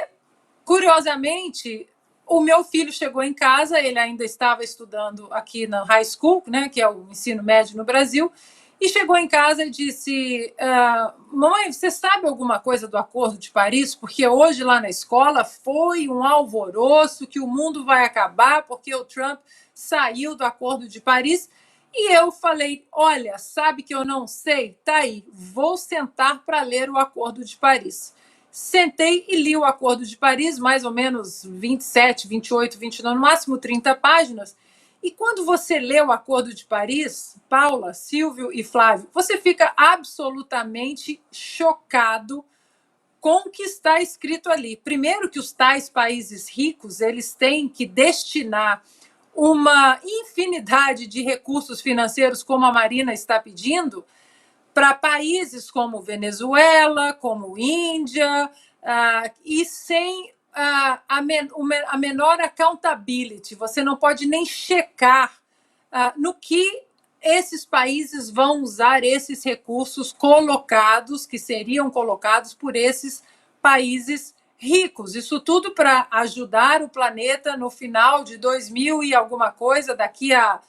[SPEAKER 3] curiosamente, o meu filho chegou em casa, ele ainda estava estudando aqui na high school, né, que é o ensino médio no Brasil, e chegou em casa e disse, mãe, você sabe alguma coisa do Acordo de Paris? Porque hoje lá na escola foi um alvoroço que o mundo vai acabar porque o Trump saiu do Acordo de Paris. E eu falei, olha, sabe que eu não sei? Tá aí, vou sentar para ler o Acordo de Paris. Sentei e li o Acordo de Paris, mais ou menos 27, 28, 29, no máximo 30 páginas, E quando você lê o Acordo de Paris, Paula, Silvio e Flávio, você fica absolutamente chocado com o que está escrito ali. Primeiro que os tais países ricos, eles têm que destinar uma infinidade de recursos financeiros, como a Marina está pedindo, para países como Venezuela, como Índia, e sem a menor accountability. Você não pode nem checar no que esses países vão usar esses recursos colocados, que seriam colocados por esses países ricos. Isso tudo para ajudar o planeta no final de 2000 e alguma coisa, daqui a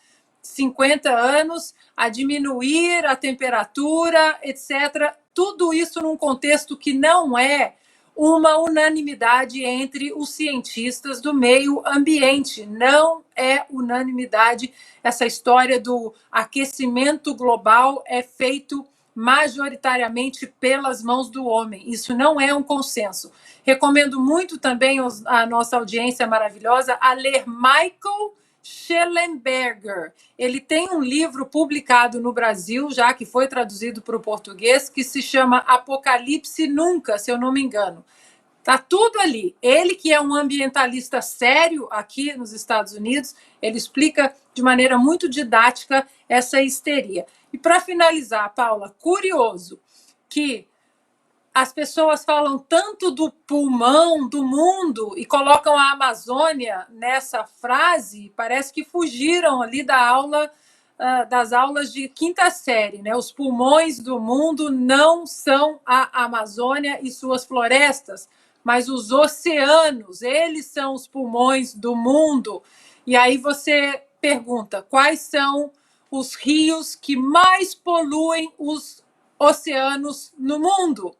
[SPEAKER 3] 50 anos, a diminuir a temperatura, etc. Tudo isso num contexto que não é uma unanimidade entre os cientistas do meio ambiente. Não é unanimidade. Essa história do aquecimento global é feito majoritariamente pelas mãos do homem. Isso não é um consenso. Recomendo muito também a nossa audiência maravilhosa a ler Michael Schellenberger. Ele tem um livro publicado no Brasil, já que foi traduzido para o português, que se chama Apocalipse Nunca, se eu não me engano. Está tudo ali. Ele, que é um ambientalista sério aqui nos Estados Unidos, ele explica de maneira muito didática essa histeria. E para finalizar, Paula, curioso que as pessoas falam tanto do pulmão do mundo e colocam a Amazônia nessa frase, parece que fugiram ali das aulas de quinta série, né? Os pulmões do mundo não são a Amazônia e suas florestas, mas os oceanos, eles são os pulmões do mundo. E aí você pergunta, quais são os rios que mais poluem os oceanos no mundo?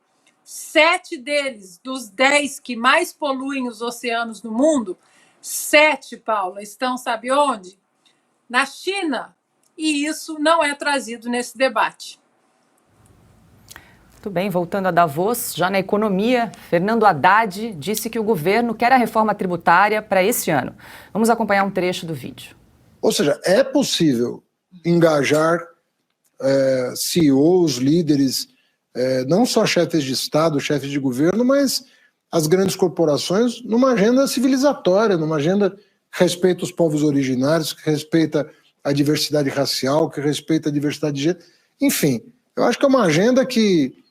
[SPEAKER 3] 7 deles, dos 10 que mais poluem os oceanos no mundo, 7, Paula, estão, sabe onde? Na China. E isso não é trazido nesse debate.
[SPEAKER 1] Muito bem, voltando a Davos, já na economia, Fernando Haddad disse que o governo quer a reforma tributária para esse ano. Vamos acompanhar um trecho do vídeo.
[SPEAKER 5] Ou seja, é possível engajar CEOs, líderes, não só chefes de Estado, chefes de governo, mas as grandes corporações numa agenda civilizatória, numa agenda que respeita os povos originários, que respeita a diversidade racial, que respeita a diversidade de gênero. Enfim, eu acho que é uma agenda que,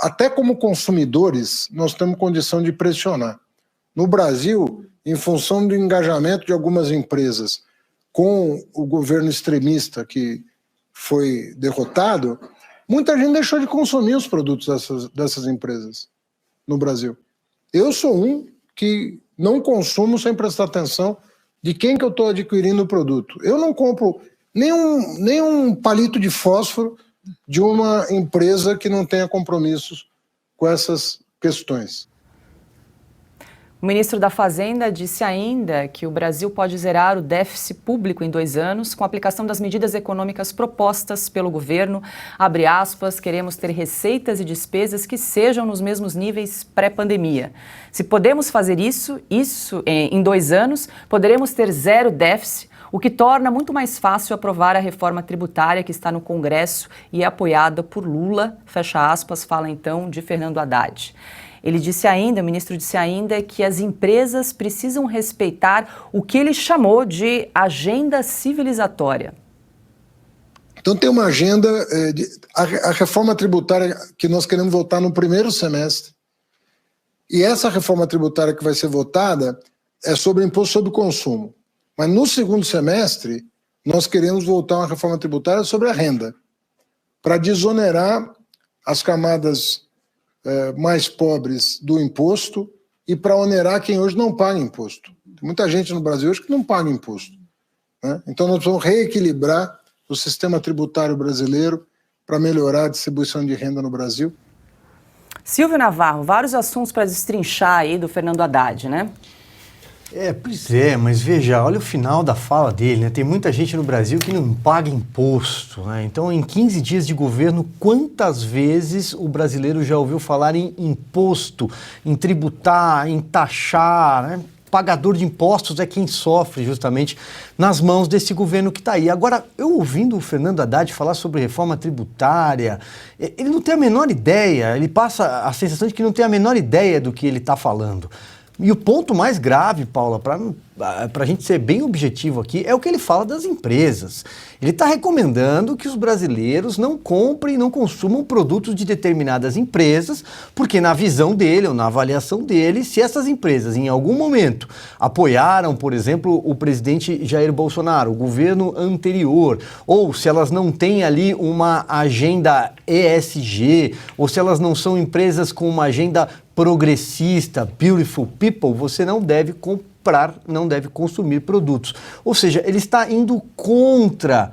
[SPEAKER 5] até como consumidores, nós temos condição de pressionar. No Brasil, em função do engajamento de algumas empresas com o governo extremista que foi derrotado, muita gente deixou de consumir os produtos dessas empresas no Brasil. Eu sou um que não consumo sem prestar atenção de quem que eu estou adquirindo o produto. Eu não compro nenhum palito de fósforo de uma empresa que não tenha compromissos com essas questões.
[SPEAKER 1] O ministro da Fazenda disse ainda que o Brasil pode zerar o déficit público em 2 anos com a aplicação das medidas econômicas propostas pelo governo. Abre aspas, queremos ter receitas e despesas que sejam nos mesmos níveis pré-pandemia. Se podemos fazer isso em 2 anos, poderemos ter zero déficit, o que torna muito mais fácil aprovar a reforma tributária que está no Congresso e é apoiada por Lula, fecha aspas, fala então de Fernando Haddad. Ele disse ainda, o ministro disse ainda, que as empresas precisam respeitar o que ele chamou de agenda civilizatória.
[SPEAKER 5] Então tem uma agenda, a reforma tributária que nós queremos votar no primeiro semestre, e essa reforma tributária que vai ser votada é sobre imposto sobre o consumo. Mas no segundo semestre, nós queremos votar uma reforma tributária sobre a renda, para desonerar as camadas mais pobres do imposto e para onerar quem hoje não paga imposto. Tem muita gente no Brasil hoje que não paga imposto, né? Então nós precisamos reequilibrar o sistema tributário brasileiro para melhorar a distribuição de renda no Brasil.
[SPEAKER 1] Silvio Navarro, vários assuntos para destrinchar aí do Fernando Haddad, né?
[SPEAKER 2] Pois é, mas veja, olha o final da fala dele, né? Tem muita gente no Brasil que não paga imposto, né? Então, em 15 dias de governo, quantas vezes o brasileiro já ouviu falar em imposto, em tributar, em taxar, né? pagador de impostos é quem sofre justamente nas mãos desse governo que está aí. Agora, eu ouvindo o Fernando Haddad falar sobre reforma tributária, ele não tem a menor ideia, ele passa a sensação de que não tem a menor ideia do que ele está falando. E o ponto mais grave, Paula, para a gente ser bem objetivo aqui, é o que ele fala das empresas. Ele está recomendando que os brasileiros não comprem e não consumam produtos de determinadas empresas, porque na visão dele, ou na avaliação dele, se essas empresas em algum momento apoiaram, por exemplo, o presidente Jair Bolsonaro, o governo anterior, ou se elas não têm ali uma agenda ESG, ou se elas não são empresas com uma agenda progressista, beautiful people, você não deve comprar, não deve consumir produtos. Ou seja, ele está indo contra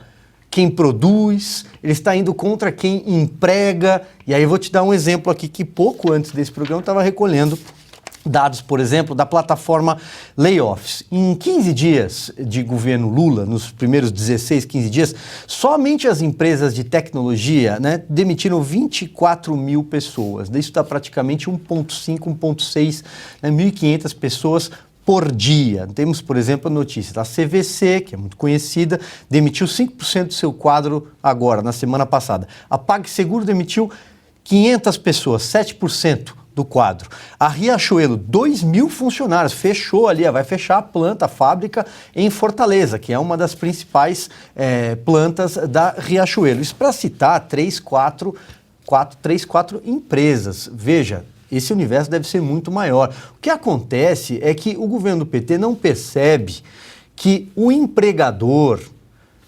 [SPEAKER 2] quem produz, ele está indo contra quem emprega. E aí eu vou te dar um exemplo aqui que pouco antes desse programa eu estava recolhendo dados, por exemplo, da plataforma Layoffs. Em 15 dias de governo Lula, nos primeiros 16, 15 dias, somente as empresas de tecnologia, né, demitiram 24 mil pessoas. Isso está praticamente 1,5, 1,6, 1.500 pessoas por dia. Temos, por exemplo, a notícia da CVC, que é muito conhecida, demitiu 5% do seu quadro agora, na semana passada. A PagSeguro demitiu 500 pessoas, 7%. Do quadro. A Riachuelo, 2.000 funcionários, fechou ali, vai fechar a planta, a fábrica em Fortaleza, que é uma das principais plantas da Riachuelo. Isso para citar 3, 4 empresas. Veja, esse universo deve ser muito maior. O que acontece é que o governo do PT não percebe que o empregador,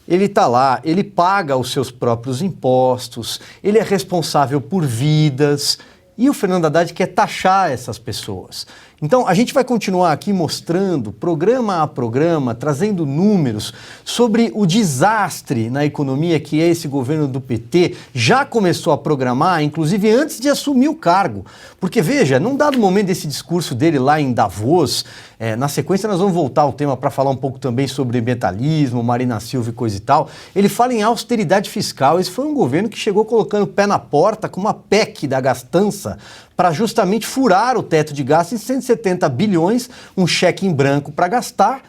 [SPEAKER 2] ele está lá, ele paga os seus próprios impostos, ele é responsável por vidas. E o Fernando Haddad quer taxar essas pessoas. Então, a gente vai continuar aqui mostrando, programa a programa, trazendo números sobre o desastre na economia que é esse governo do PT. Já começou a programar, inclusive antes de assumir o cargo. Porque, veja, num dado momento desse discurso dele lá em Davos, na sequência nós vamos voltar ao tema para falar um pouco também sobre ambientalismo, Marina Silva e coisa e tal. Ele fala em austeridade fiscal. Esse foi um governo que chegou colocando o pé na porta com uma PEC da gastança para justamente furar o teto de gastos em 170 bilhões, um cheque em branco para gastar,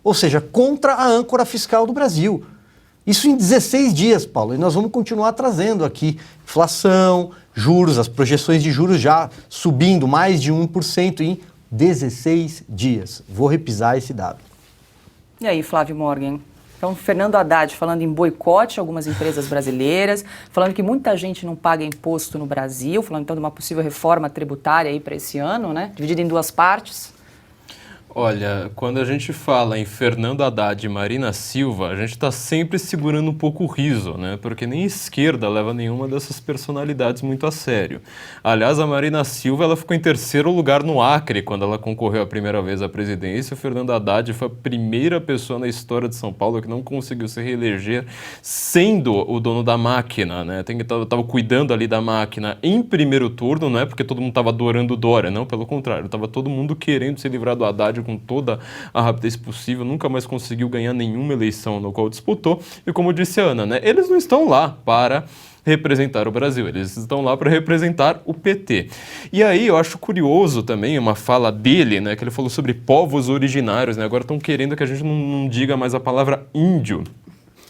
[SPEAKER 2] ou seja, contra a âncora fiscal do Brasil. Isso em 16 dias, Paulo, e nós vamos continuar trazendo aqui inflação, juros, as projeções de juros já subindo mais de 1% em 16 dias. Vou repisar esse dado.
[SPEAKER 1] E aí, Flávio Morgan? Então, Fernando Haddad falando em boicote a algumas empresas brasileiras, falando que muita gente não paga imposto no Brasil, falando então de uma possível reforma tributária aí para esse ano, né? Dividida em duas partes.
[SPEAKER 4] Olha, quando a gente fala em Fernando Haddad e Marina Silva, a gente está sempre segurando um pouco o riso, né? Porque nem a esquerda leva nenhuma dessas personalidades muito a sério. Aliás, a Marina Silva, ela ficou em terceiro lugar no Acre quando ela concorreu a primeira vez à presidência. O Fernando Haddad foi a primeira pessoa na história de São Paulo que não conseguiu se reeleger sendo o dono da máquina, né? Estava cuidando ali da máquina em primeiro turno, não é porque todo mundo estava adorando o Dória, não, pelo contrário, estava todo mundo querendo se livrar do Haddad com toda a rapidez possível, nunca mais conseguiu ganhar nenhuma eleição no qual disputou, e como disse a Ana, né, eles não estão lá para representar o Brasil, eles estão lá para representar o PT. E aí eu acho curioso também uma fala dele, né, que ele falou sobre povos originários, né, agora estão querendo que a gente não diga mais a palavra índio.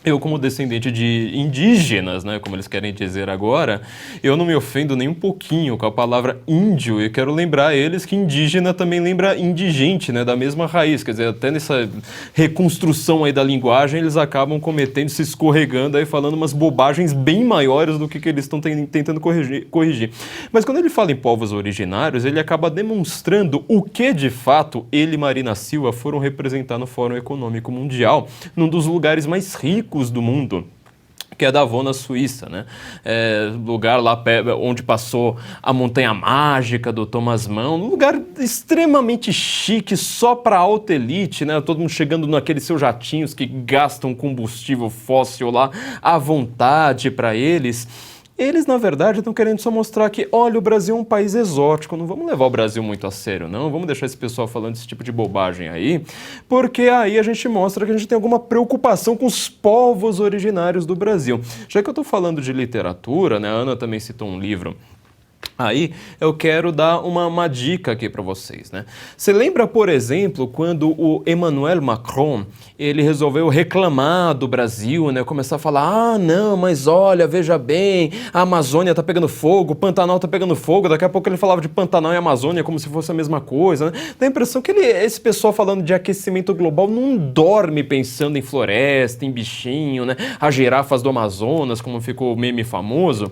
[SPEAKER 4] Eu, como descendente de indígenas, né, como eles querem dizer agora, eu não me ofendo nem um pouquinho com a palavra índio, e quero lembrar eles que indígena também lembra indigente, né, da mesma raiz, quer dizer, até nessa reconstrução aí da linguagem, eles acabam cometendo, se escorregando aí, falando umas bobagens bem maiores do que eles estão tentando corrigir. Mas quando ele fala em povos originários, ele acaba demonstrando o que, de fato, ele e Marina Silva foram representar no Fórum Econômico Mundial, num dos lugares mais ricos do mundo, que é Davos, na Suíça, né? Lugar lá onde passou a Montanha Mágica do Thomas Mann, um lugar extremamente chique, só para alta elite, né? Todo mundo chegando naqueles seus jatinhos que gastam combustível fóssil lá à vontade para eles. Eles, na verdade, estão querendo só mostrar que, olha, o Brasil é um país exótico, não vamos levar o Brasil muito a sério, não, vamos deixar esse pessoal falando esse tipo de bobagem aí, porque aí a gente mostra que a gente tem alguma preocupação com os povos originários do Brasil. Já que eu estou falando de literatura, né, a Ana também citou um livro Aí eu quero dar uma dica aqui para vocês, né? Você lembra, por exemplo, quando o Emmanuel Macron, ele resolveu reclamar do Brasil, né? Começar a falar, não, mas olha, veja bem, a Amazônia tá pegando fogo, o Pantanal tá pegando fogo, daqui a pouco ele falava de Pantanal e Amazônia como se fosse a mesma coisa, né? Dá a impressão que esse pessoal falando de aquecimento global não dorme pensando em floresta, em bichinho, né? As girafas do Amazonas, como ficou o meme famoso.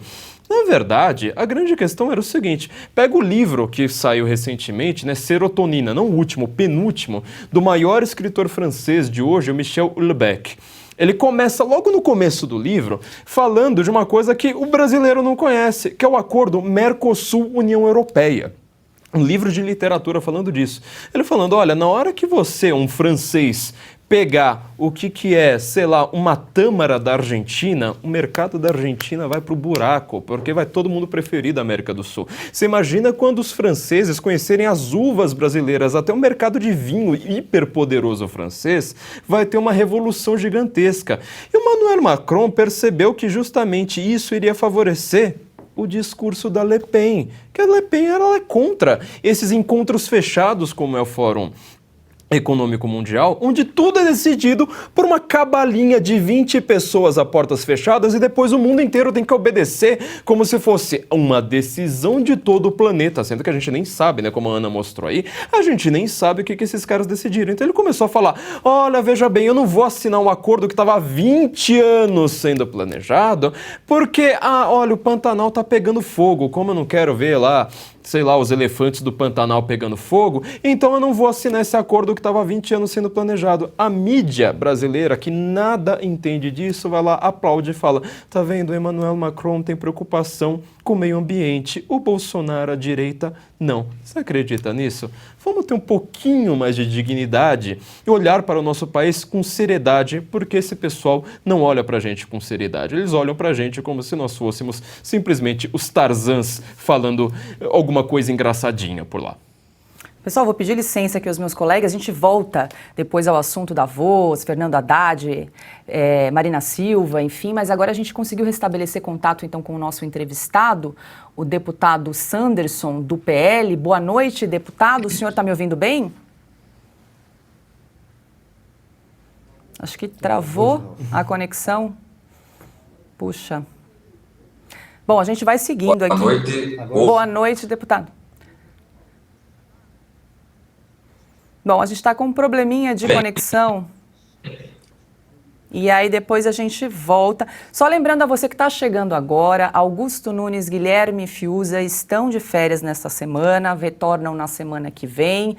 [SPEAKER 4] Na verdade, a grande questão era o seguinte, pega o livro que saiu recentemente, né, Serotonina, não o último, o penúltimo, do maior escritor francês de hoje, o Michel Houellebecq. Ele começa logo no começo do livro falando de uma coisa que o brasileiro não conhece, que é o acordo Mercosul-União Europeia. Um livro de literatura falando disso. Ele falando, olha, na hora que você, um francês, pegar o que é, sei lá, uma tâmara da Argentina, o mercado da Argentina vai pro buraco, porque vai todo mundo preferir da América do Sul. Você imagina quando os franceses conhecerem as uvas brasileiras, até o mercado de vinho hiperpoderoso francês, vai ter uma revolução gigantesca. E o Emmanuel Macron percebeu que justamente isso iria favorecer o discurso da Le Pen, que a Le Pen ela é contra esses encontros fechados como é o Fórum Econômico Mundial, onde tudo é decidido por uma cabalinha de 20 pessoas a portas fechadas e depois o mundo inteiro tem que obedecer como se fosse uma decisão de todo o planeta, sendo que a gente nem sabe, né, como a Ana mostrou aí, a gente nem sabe o que esses caras decidiram. Então ele começou a falar, olha, veja bem, eu não vou assinar um acordo que estava há 20 anos sendo planejado, porque, olha, o Pantanal tá pegando fogo, como eu não quero ver lá, sei lá, os elefantes do Pantanal pegando fogo, então eu não vou assinar esse acordo que estava há 20 anos sendo planejado. A mídia brasileira, que nada entende disso, vai lá, aplaude e fala, tá vendo, Emmanuel Macron tem preocupação com o meio ambiente, o Bolsonaro, a direita, não. Você acredita nisso? Vamos ter um pouquinho mais de dignidade e olhar para o nosso país com seriedade, porque esse pessoal não olha para a gente com seriedade. Eles olham para a gente como se nós fôssemos simplesmente os Tarzans falando alguma coisa engraçadinha por lá.
[SPEAKER 1] Pessoal, vou pedir licença aqui aos meus colegas, a gente volta depois ao assunto da Voz, Fernando Haddad, Marina Silva, enfim, mas agora a gente conseguiu restabelecer contato então com o nosso entrevistado, o deputado Sanderson, do PL. Boa noite, deputado, o senhor está me ouvindo bem? Acho que travou a conexão. Puxa. Bom, a gente vai seguindo aqui.
[SPEAKER 6] Boa noite.
[SPEAKER 1] Boa noite, deputado. Bom, a gente está com um probleminha de conexão. E aí depois a gente volta. Só lembrando a você que está chegando agora, Augusto Nunes, Guilherme Fiuza estão de férias nesta semana, retornam na semana que vem.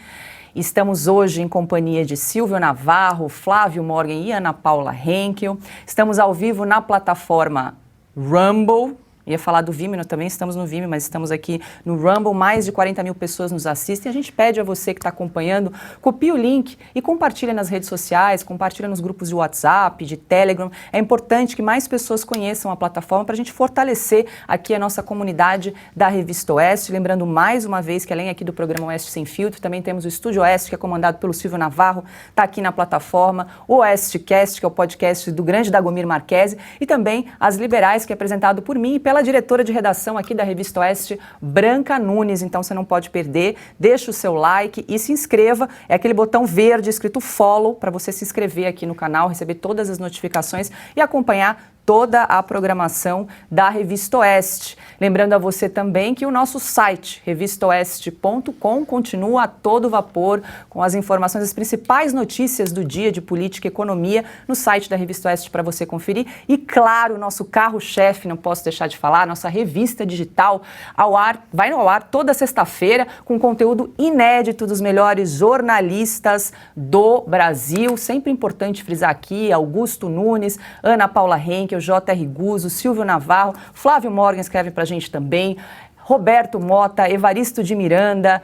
[SPEAKER 1] Estamos hoje em companhia de Silvio Navarro, Flávio Morgan e Ana Paula Henkel. Estamos ao vivo na plataforma Rumble. Ia falar do Vimeo, também estamos no Vimeo, mas estamos aqui no Rumble, mais de 40 mil pessoas nos assistem. A gente pede a você que está acompanhando, copie o link e compartilha nas redes sociais, compartilha nos grupos de WhatsApp, de Telegram. É importante que mais pessoas conheçam a plataforma para a gente fortalecer aqui a nossa comunidade da Revista Oeste. Lembrando mais uma vez que além aqui do programa Oeste Sem Filtro, também temos o Estúdio Oeste, que é comandado pelo Silvio Navarro, está aqui na plataforma, o Oestecast, que é o podcast do grande Dagomir Marquesi, e também As Liberais, que é apresentado por mim e pela diretora de redação aqui da Revista Oeste, Branca Nunes. Então você não pode perder, deixa o seu like e se inscreva, é aquele botão verde escrito follow para você se inscrever aqui no canal, receber todas as notificações e acompanhar toda a programação da Revista Oeste. Lembrando a você também que o nosso site, revistaoeste.com, continua a todo vapor com as informações, as principais notícias do dia de política e economia no site da Revista Oeste para você conferir. E claro, o nosso carro-chefe, não posso deixar de falar, nossa revista digital vai ao ar toda sexta-feira com conteúdo inédito dos melhores jornalistas do Brasil. Sempre importante frisar aqui, Augusto Nunes, Ana Paula Henkel, J.R. Guzzo, Silvio Navarro, Flávio Morgan escreve pra gente também, Roberto Mota, Evaristo de Miranda,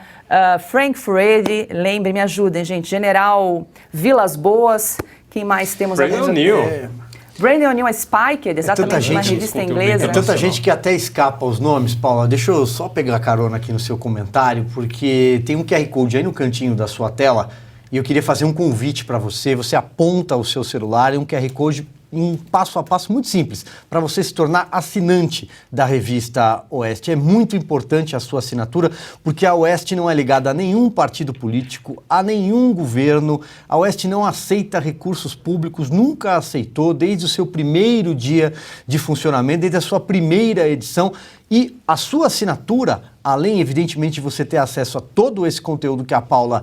[SPEAKER 1] Frank Furedi, lembre, me ajudem, gente, General Vilas Boas, quem mais temos aqui?
[SPEAKER 4] Brandon Neal.
[SPEAKER 1] Brandon Neal é Spiked, exatamente, uma revista inglesa.
[SPEAKER 2] É tanta gente que até escapa os nomes, Paula. Deixa eu só pegar carona aqui no seu comentário, porque tem um QR Code aí no cantinho da sua tela e eu queria fazer um convite para você. Você aponta o seu celular e um QR Code um passo a passo muito simples para você se tornar assinante da revista Oeste. É muito importante a sua assinatura, porque a Oeste não é ligada a nenhum partido político, a nenhum governo. A Oeste não aceita recursos públicos, nunca aceitou desde o seu primeiro dia de funcionamento, desde a sua primeira edição. E a sua assinatura, além, evidentemente, de você ter acesso a todo esse conteúdo que a Paula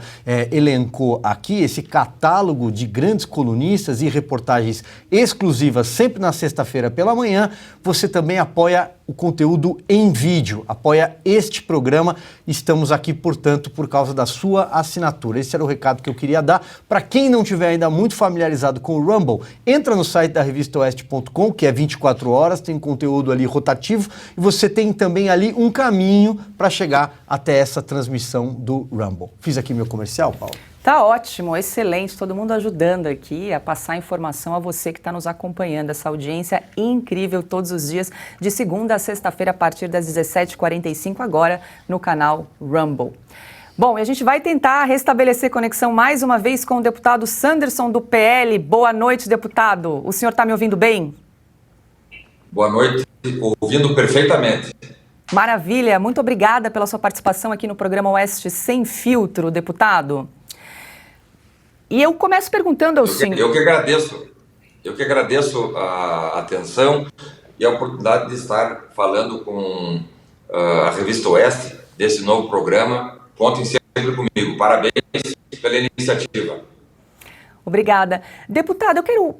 [SPEAKER 2] elencou aqui, esse catálogo de grandes colunistas e reportagens exclusivas, sempre na sexta-feira pela manhã, você também apoia o conteúdo em vídeo, apoia este programa. Estamos aqui, portanto, por causa da sua assinatura. Esse era o recado que eu queria dar. Para quem não estiver ainda muito familiarizado com o Rumble, entra no site da revistaoeste.com, que é 24 horas, tem conteúdo ali rotativo, e você tem também ali um caminho para chegar até essa transmissão do Rumble. Fiz aqui meu comercial, Paulo?
[SPEAKER 1] Tá ótimo, excelente, todo mundo ajudando aqui a passar informação a você que está nos acompanhando. Essa audiência incrível todos os dias, de segunda a sexta-feira, a partir das 17h45, agora no canal Rumble. Bom, e a gente vai tentar restabelecer conexão mais uma vez com o deputado Sanderson do PL. Boa noite, deputado. O senhor está me ouvindo bem?
[SPEAKER 6] Boa noite, ouvindo perfeitamente.
[SPEAKER 1] Maravilha, muito obrigada pela sua participação aqui no programa Oeste Sem Filtro, deputado. E eu começo perguntando ao senhor...
[SPEAKER 6] Eu que agradeço a atenção e a oportunidade de estar falando com a Revista Oeste desse novo programa. Contem sempre comigo. Parabéns pela iniciativa.
[SPEAKER 1] Obrigada. Deputado, eu quero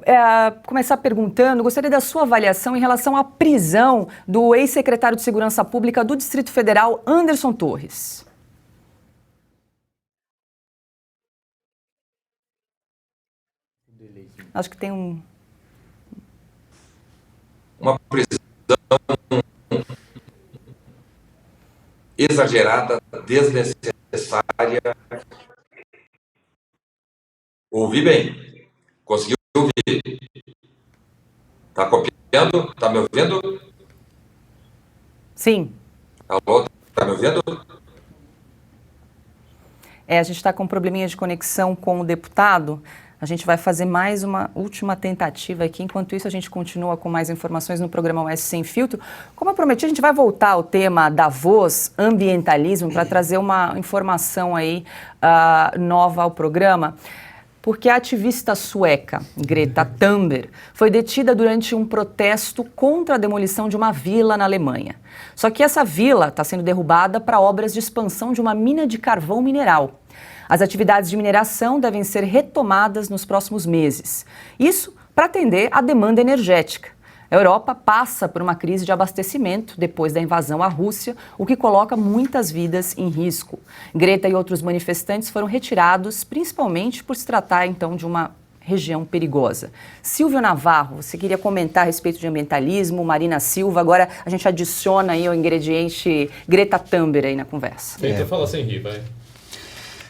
[SPEAKER 1] começar perguntando, gostaria da sua avaliação em relação à prisão do ex-secretário de Segurança Pública do Distrito Federal, Anderson Torres. Acho que tem
[SPEAKER 6] uma prisão exagerada, desnecessária. Ouvi bem. Conseguiu ouvir? Está copiando? Está me ouvindo?
[SPEAKER 1] Sim.
[SPEAKER 6] Alô, está me ouvindo?
[SPEAKER 1] A gente está com um probleminha de conexão com o deputado. A gente vai fazer mais uma última tentativa aqui. Enquanto isso, a gente continua com mais informações no programa Oeste Sem Filtro. Como eu prometi, a gente vai voltar ao tema Davos, ambientalismo, para trazer uma informação aí nova ao programa. Porque a ativista sueca, Greta Thunberg, foi detida durante um protesto contra a demolição de uma vila na Alemanha. Só que essa vila está sendo derrubada para obras de expansão de uma mina de carvão mineral. As atividades de mineração devem ser retomadas nos próximos meses. Isso para atender à demanda energética. A Europa passa por uma crise de abastecimento depois da invasão à Rússia, o que coloca muitas vidas em risco. Greta e outros manifestantes foram retirados, principalmente por se tratar, então, de uma região perigosa. Silvio Navarro, você queria comentar a respeito de ambientalismo, Marina Silva, agora a gente adiciona aí o ingrediente Greta Thunberg aí na conversa.
[SPEAKER 4] Tenta falar sem rir, vai.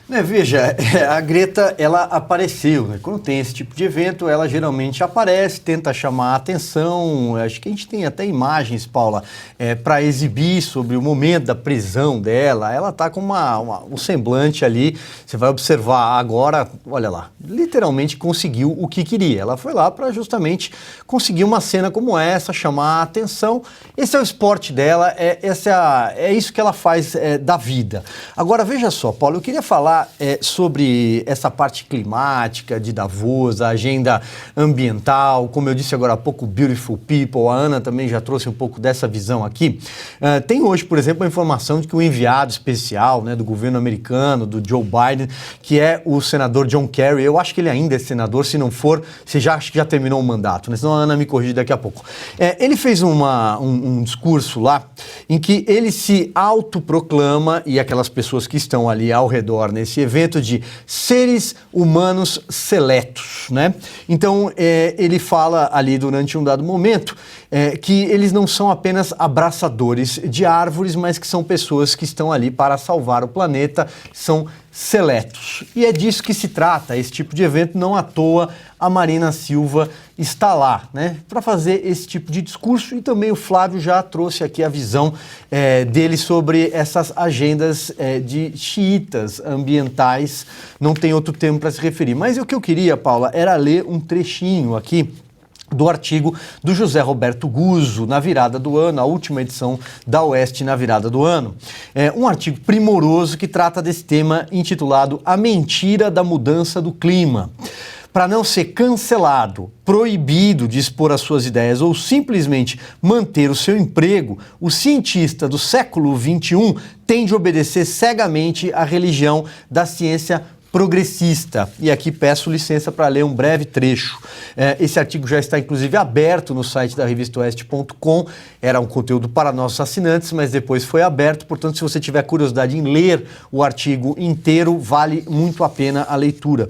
[SPEAKER 2] Veja, a Greta, ela apareceu, né? Quando tem esse tipo de evento, ela geralmente aparece, tenta chamar a atenção. Acho que a gente tem até imagens, Paula, para exibir sobre o momento da prisão dela. Ela está com um semblante ali, você vai observar agora, olha lá, literalmente conseguiu o que queria. Ela foi lá para justamente conseguir uma cena como essa, chamar a atenção. Esse é o esporte dela, é isso que ela faz da vida. Agora, veja só, Paula, eu queria falar sobre essa parte climática de Davos, a agenda ambiental, como eu disse agora há pouco, Beautiful People, a Ana também já trouxe um pouco dessa visão aqui. Tem hoje, por exemplo, a informação de que o enviado especial, né, do governo americano, do Joe Biden, que é o senador John Kerry, eu acho que ele ainda é senador, se não for, você acha que já terminou o mandato, né? Senão a Ana me corrige daqui a pouco. Ele fez um discurso lá em que ele se autoproclama, e aquelas pessoas que estão ali ao redor, né, esse evento de seres humanos seletos, né? Então, ele fala ali durante um dado momento que eles não são apenas abraçadores de árvores, mas que são pessoas que estão ali para salvar o planeta, são seletos. E é disso que se trata, esse tipo de evento. Não à toa a Marina Silva está lá, né, para fazer esse tipo de discurso, e também o Flávio já trouxe aqui a visão dele sobre essas agendas de xiitas ambientais, não tem outro termo para se referir. Mas o que eu queria, Paula, era ler um trechinho aqui do artigo do José Roberto Guzzo, na virada do ano, a última edição da Oeste na virada do ano. É um artigo primoroso que trata desse tema intitulado A Mentira da Mudança do Clima. Para não ser cancelado, proibido de expor as suas ideias ou simplesmente manter o seu emprego, o cientista do século XXI tem de obedecer cegamente à religião da ciência progressista. E aqui peço licença para ler um breve trecho. Esse artigo já está, inclusive, aberto no site da revistaoeste.com. Era um conteúdo para nossos assinantes, mas depois foi aberto. Portanto, se você tiver curiosidade em ler o artigo inteiro, vale muito a pena a leitura.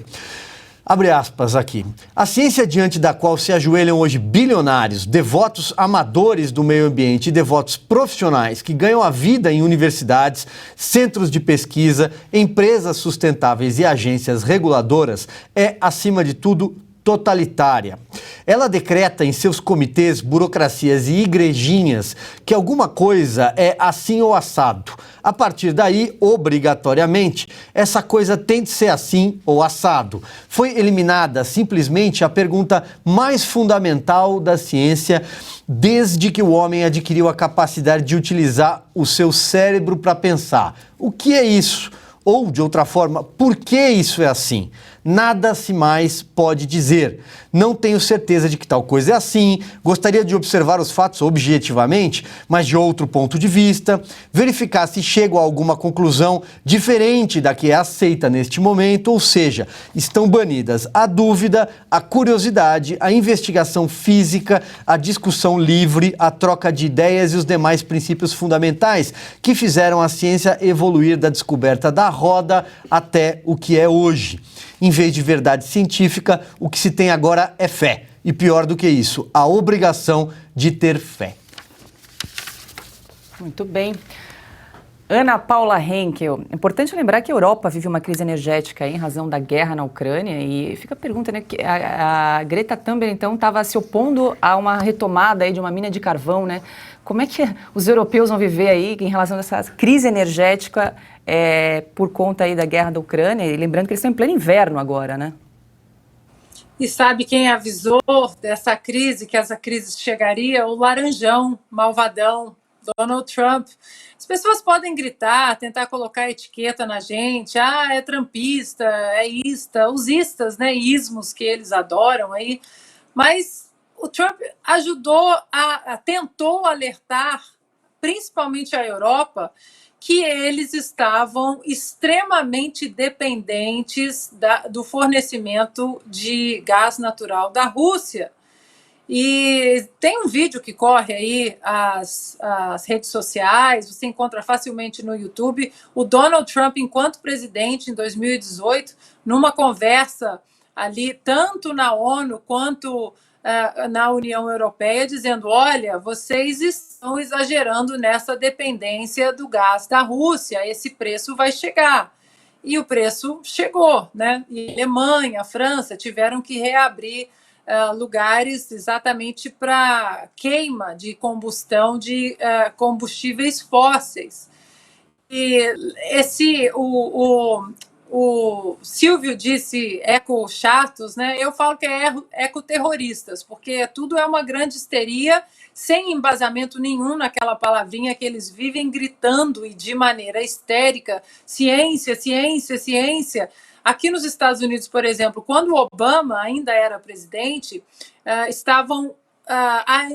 [SPEAKER 2] Abre aspas aqui. A ciência diante da qual se ajoelham hoje bilionários, devotos amadores do meio ambiente e devotos profissionais que ganham a vida em universidades, centros de pesquisa, empresas sustentáveis e agências reguladoras é, acima de tudo, totalitária. Ela decreta em seus comitês, burocracias e igrejinhas que alguma coisa é assim ou assado. A partir daí, obrigatoriamente, essa coisa tem de ser assim ou assado. Foi eliminada simplesmente a pergunta mais fundamental da ciência desde que o homem adquiriu a capacidade de utilizar o seu cérebro para pensar. O que é isso? Ou, de outra forma, por que isso é assim? Nada se mais pode dizer. Não tenho certeza de que tal coisa é assim, gostaria de observar os fatos objetivamente, mas de outro ponto de vista, verificar se chego a alguma conclusão diferente da que é aceita neste momento, ou seja, estão banidas a dúvida, a curiosidade, a investigação física, a discussão livre, a troca de ideias e os demais princípios fundamentais que fizeram a ciência evoluir da descoberta da roda até o que é hoje. Em vez de verdade científica, o que se tem agora é fé. E pior do que isso, a obrigação de ter fé.
[SPEAKER 1] Muito bem. Ana Paula Henkel, é importante lembrar que a Europa vive uma crise energética em razão da guerra na Ucrânia e fica a pergunta, né, que a Greta Thunberg, então, estava se opondo a uma retomada aí de uma mina de carvão, né? Como é que os europeus vão viver aí em relação a essa crise energética por conta aí da guerra da Ucrânia? E lembrando que eles estão em pleno inverno agora, né?
[SPEAKER 3] E sabe quem avisou dessa crise, que essa crise chegaria? O laranjão, malvadão, Donald Trump. As pessoas podem gritar, tentar colocar etiqueta na gente, é trumpista, é ista, os istas, né, ismos que eles adoram aí, mas o Trump tentou alertar, principalmente a Europa, que eles estavam extremamente dependentes do fornecimento de gás natural da Rússia. E tem um vídeo que corre aí as redes sociais, você encontra facilmente no YouTube, o Donald Trump, enquanto presidente, em 2018, numa conversa ali, tanto na ONU quanto na União Europeia, dizendo, olha, vocês estão exagerando nessa dependência do gás da Rússia, esse preço vai chegar. E o preço chegou, né? E a Alemanha, a França tiveram que reabrir lugares exatamente para queima de combustão de combustíveis fósseis. E o Silvio disse eco-chatos, né? Eu falo que é ecoterroristas, porque tudo é uma grande histeria, sem embasamento nenhum naquela palavrinha que eles vivem gritando e de maneira histérica, ciência, ciência, ciência. Aqui nos Estados Unidos, por exemplo, quando o Obama ainda era presidente, estavam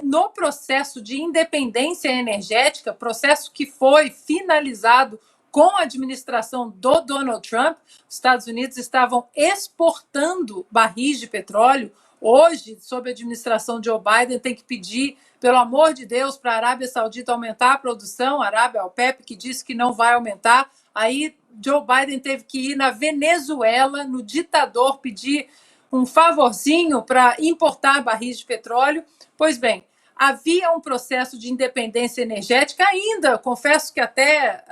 [SPEAKER 3] no processo de independência energética, processo que foi finalizado com a administração do Donald Trump. Os Estados Unidos estavam exportando barris de petróleo. Hoje, sob a administração de Joe Biden, tem que pedir, pelo amor de Deus, para a Arábia Saudita aumentar a produção. A Arábia, a OPEP, que disse que não vai aumentar. Aí Joe Biden teve que ir na Venezuela, no ditador, pedir um favorzinho para importar barris de petróleo. Pois bem, havia um processo de independência energética ainda, confesso que até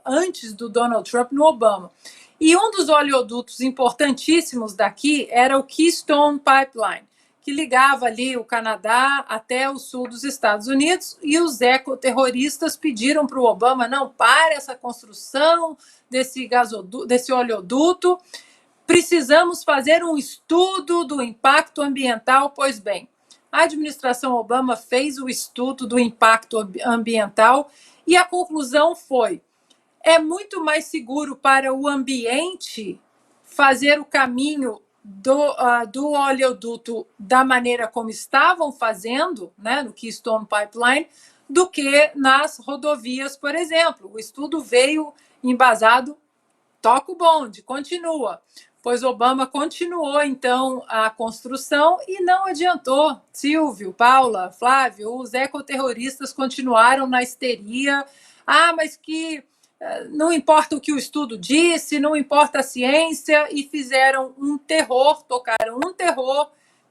[SPEAKER 3] antes do Donald Trump, no Obama. E um dos oleodutos importantíssimos daqui era o Keystone Pipeline, que ligava ali o Canadá até o sul dos Estados Unidos, e os ecoterroristas pediram para o Obama, não, pare essa construção desse oleoduto, precisamos fazer um estudo do impacto ambiental. Pois bem, A administração Obama fez o estudo do impacto ambiental e a conclusão foi: é muito mais seguro para o ambiente fazer o caminho do oleoduto da maneira como estavam fazendo, né, no Keystone Pipeline, do que nas rodovias, por exemplo. O estudo veio embasado, toca o bonde, continua. Pois Obama continuou, então, a construção e não adiantou. Silvio, Paula, Flávio, os ecoterroristas continuaram na histeria. Mas que não importa o que o estudo disse, não importa a ciência, e fizeram um terror, tocaram um terror,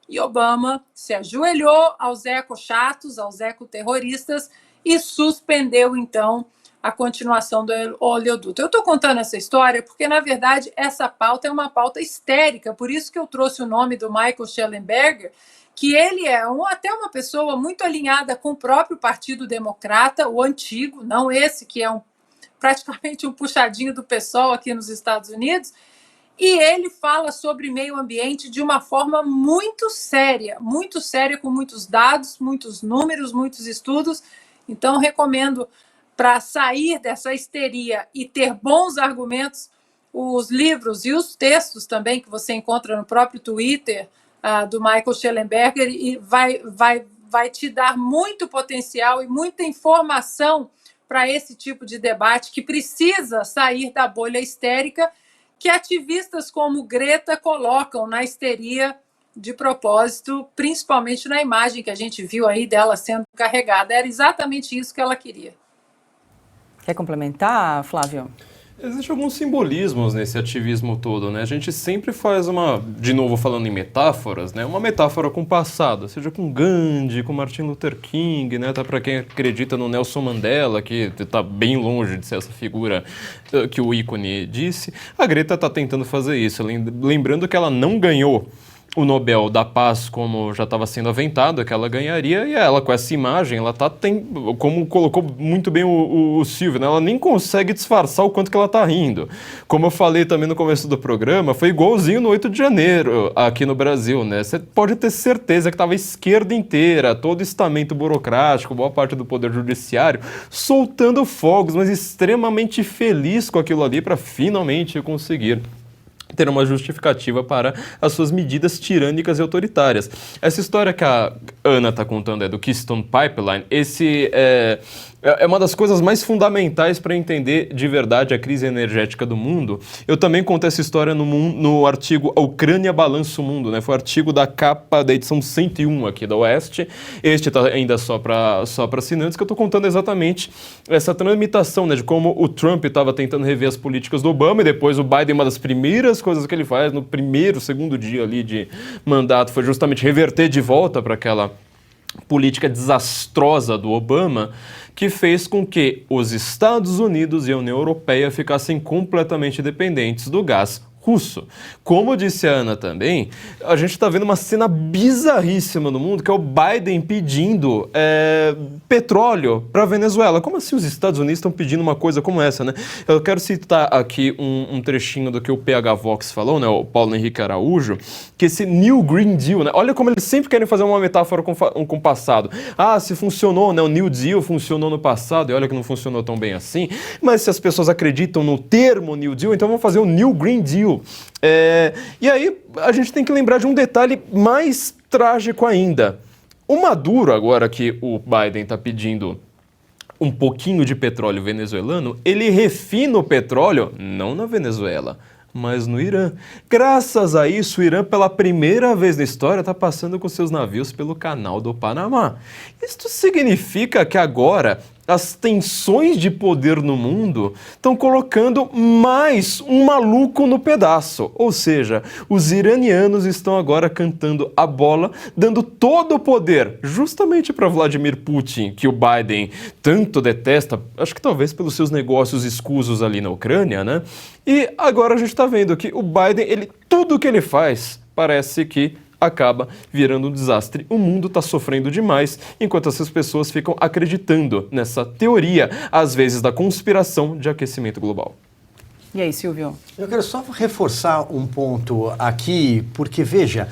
[SPEAKER 3] e Obama se ajoelhou aos ecochatos, aos ecoterroristas, e suspendeu, então, a continuação do oleoduto. Eu estou contando essa história porque, na verdade, essa pauta é uma pauta histérica, por isso que eu trouxe o nome do Michael Shellenberger, que ele é até uma pessoa muito alinhada com o próprio Partido Democrata, o antigo, não esse que é praticamente um puxadinho do PSOL aqui nos Estados Unidos, e ele fala sobre meio ambiente de uma forma muito séria, com muitos dados, muitos números, muitos estudos. Então, recomendo, para sair dessa histeria e ter bons argumentos, os livros e os textos também que você encontra no próprio Twitter do Michael Shellenberger, e vai te dar muito potencial e muita informação para esse tipo de debate que precisa sair da bolha histérica que ativistas como Greta colocam na histeria de propósito, principalmente na imagem que a gente viu aí dela sendo carregada. Era exatamente isso que ela queria.
[SPEAKER 1] Quer complementar, Flávio?
[SPEAKER 4] Existem alguns simbolismos nesse ativismo todo, né? A gente sempre faz de novo falando em metáforas, né? Uma metáfora com o passado, seja com Gandhi, com Martin Luther King, né? Tá para quem acredita no Nelson Mandela, que está bem longe de ser essa figura que o ícone disse. A Greta está tentando fazer isso, lembrando que ela não ganhou o Nobel da Paz, como já estava sendo aventado, que ela ganharia, e ela, com essa imagem, ela como colocou muito bem o Silvio, né? Ela nem consegue disfarçar o quanto que ela está rindo. Como eu falei também no começo do programa, foi igualzinho no 8 de janeiro, aqui no Brasil, né? Você pode ter certeza que estava a esquerda inteira, todo o estamento burocrático, boa parte do poder judiciário, soltando fogos, mas extremamente feliz com aquilo ali para finalmente conseguir ter uma justificativa para as suas medidas tirânicas e autoritárias. Essa história que a Ana está contando do Keystone Pipeline, é uma das coisas mais fundamentais para entender de verdade a crise energética do mundo. Eu também conto essa história no artigo A Ucrânia Balança o Mundo, né? Foi o artigo da capa da edição 101 aqui da Oeste. Este está ainda só para assinantes, que eu estou contando exatamente essa tramitação, né, de como o Trump estava tentando rever as políticas do Obama, e depois o Biden, uma das primeiras coisas que ele faz no segundo dia ali de mandato foi justamente reverter de volta para aquela política desastrosa do Obama, que fez com que os Estados Unidos e a União Europeia ficassem completamente dependentes do gás russo. Como disse a Ana também, a gente está vendo uma cena bizarríssima no mundo, que é o Biden pedindo petróleo para a Venezuela. Como assim os Estados Unidos estão pedindo uma coisa como essa, né? Eu quero citar aqui um trechinho do que o PH Vox falou, né, o Paulo Henrique Araújo, que esse New Green Deal, né? Olha como eles sempre querem fazer uma metáfora com o passado. Se funcionou, né? O New Deal funcionou no passado, e olha que não funcionou tão bem assim. Mas se as pessoas acreditam no termo New Deal, então vamos fazer o New Green Deal. E aí a gente tem que lembrar de um detalhe mais trágico ainda. O Maduro, agora que o Biden está pedindo um pouquinho de petróleo venezuelano, ele refina o petróleo não na Venezuela, mas no Irã. Graças a isso, o Irã, pela primeira vez na história, está passando com seus navios pelo Canal do Panamá. Isto significa que agora as tensões de poder no mundo estão colocando mais um maluco no pedaço. Ou seja, os iranianos estão agora cantando a bola, dando todo o poder justamente para Vladimir Putin, que o Biden tanto detesta, acho que talvez pelos seus negócios escusos ali na Ucrânia, né? E agora a gente está vendo que o Biden, tudo que ele faz parece que acaba virando um desastre. O mundo está sofrendo demais, enquanto essas pessoas ficam acreditando nessa teoria, às vezes da conspiração de aquecimento global.
[SPEAKER 1] E aí, Silvio?
[SPEAKER 2] Eu quero só reforçar um ponto aqui, porque, veja,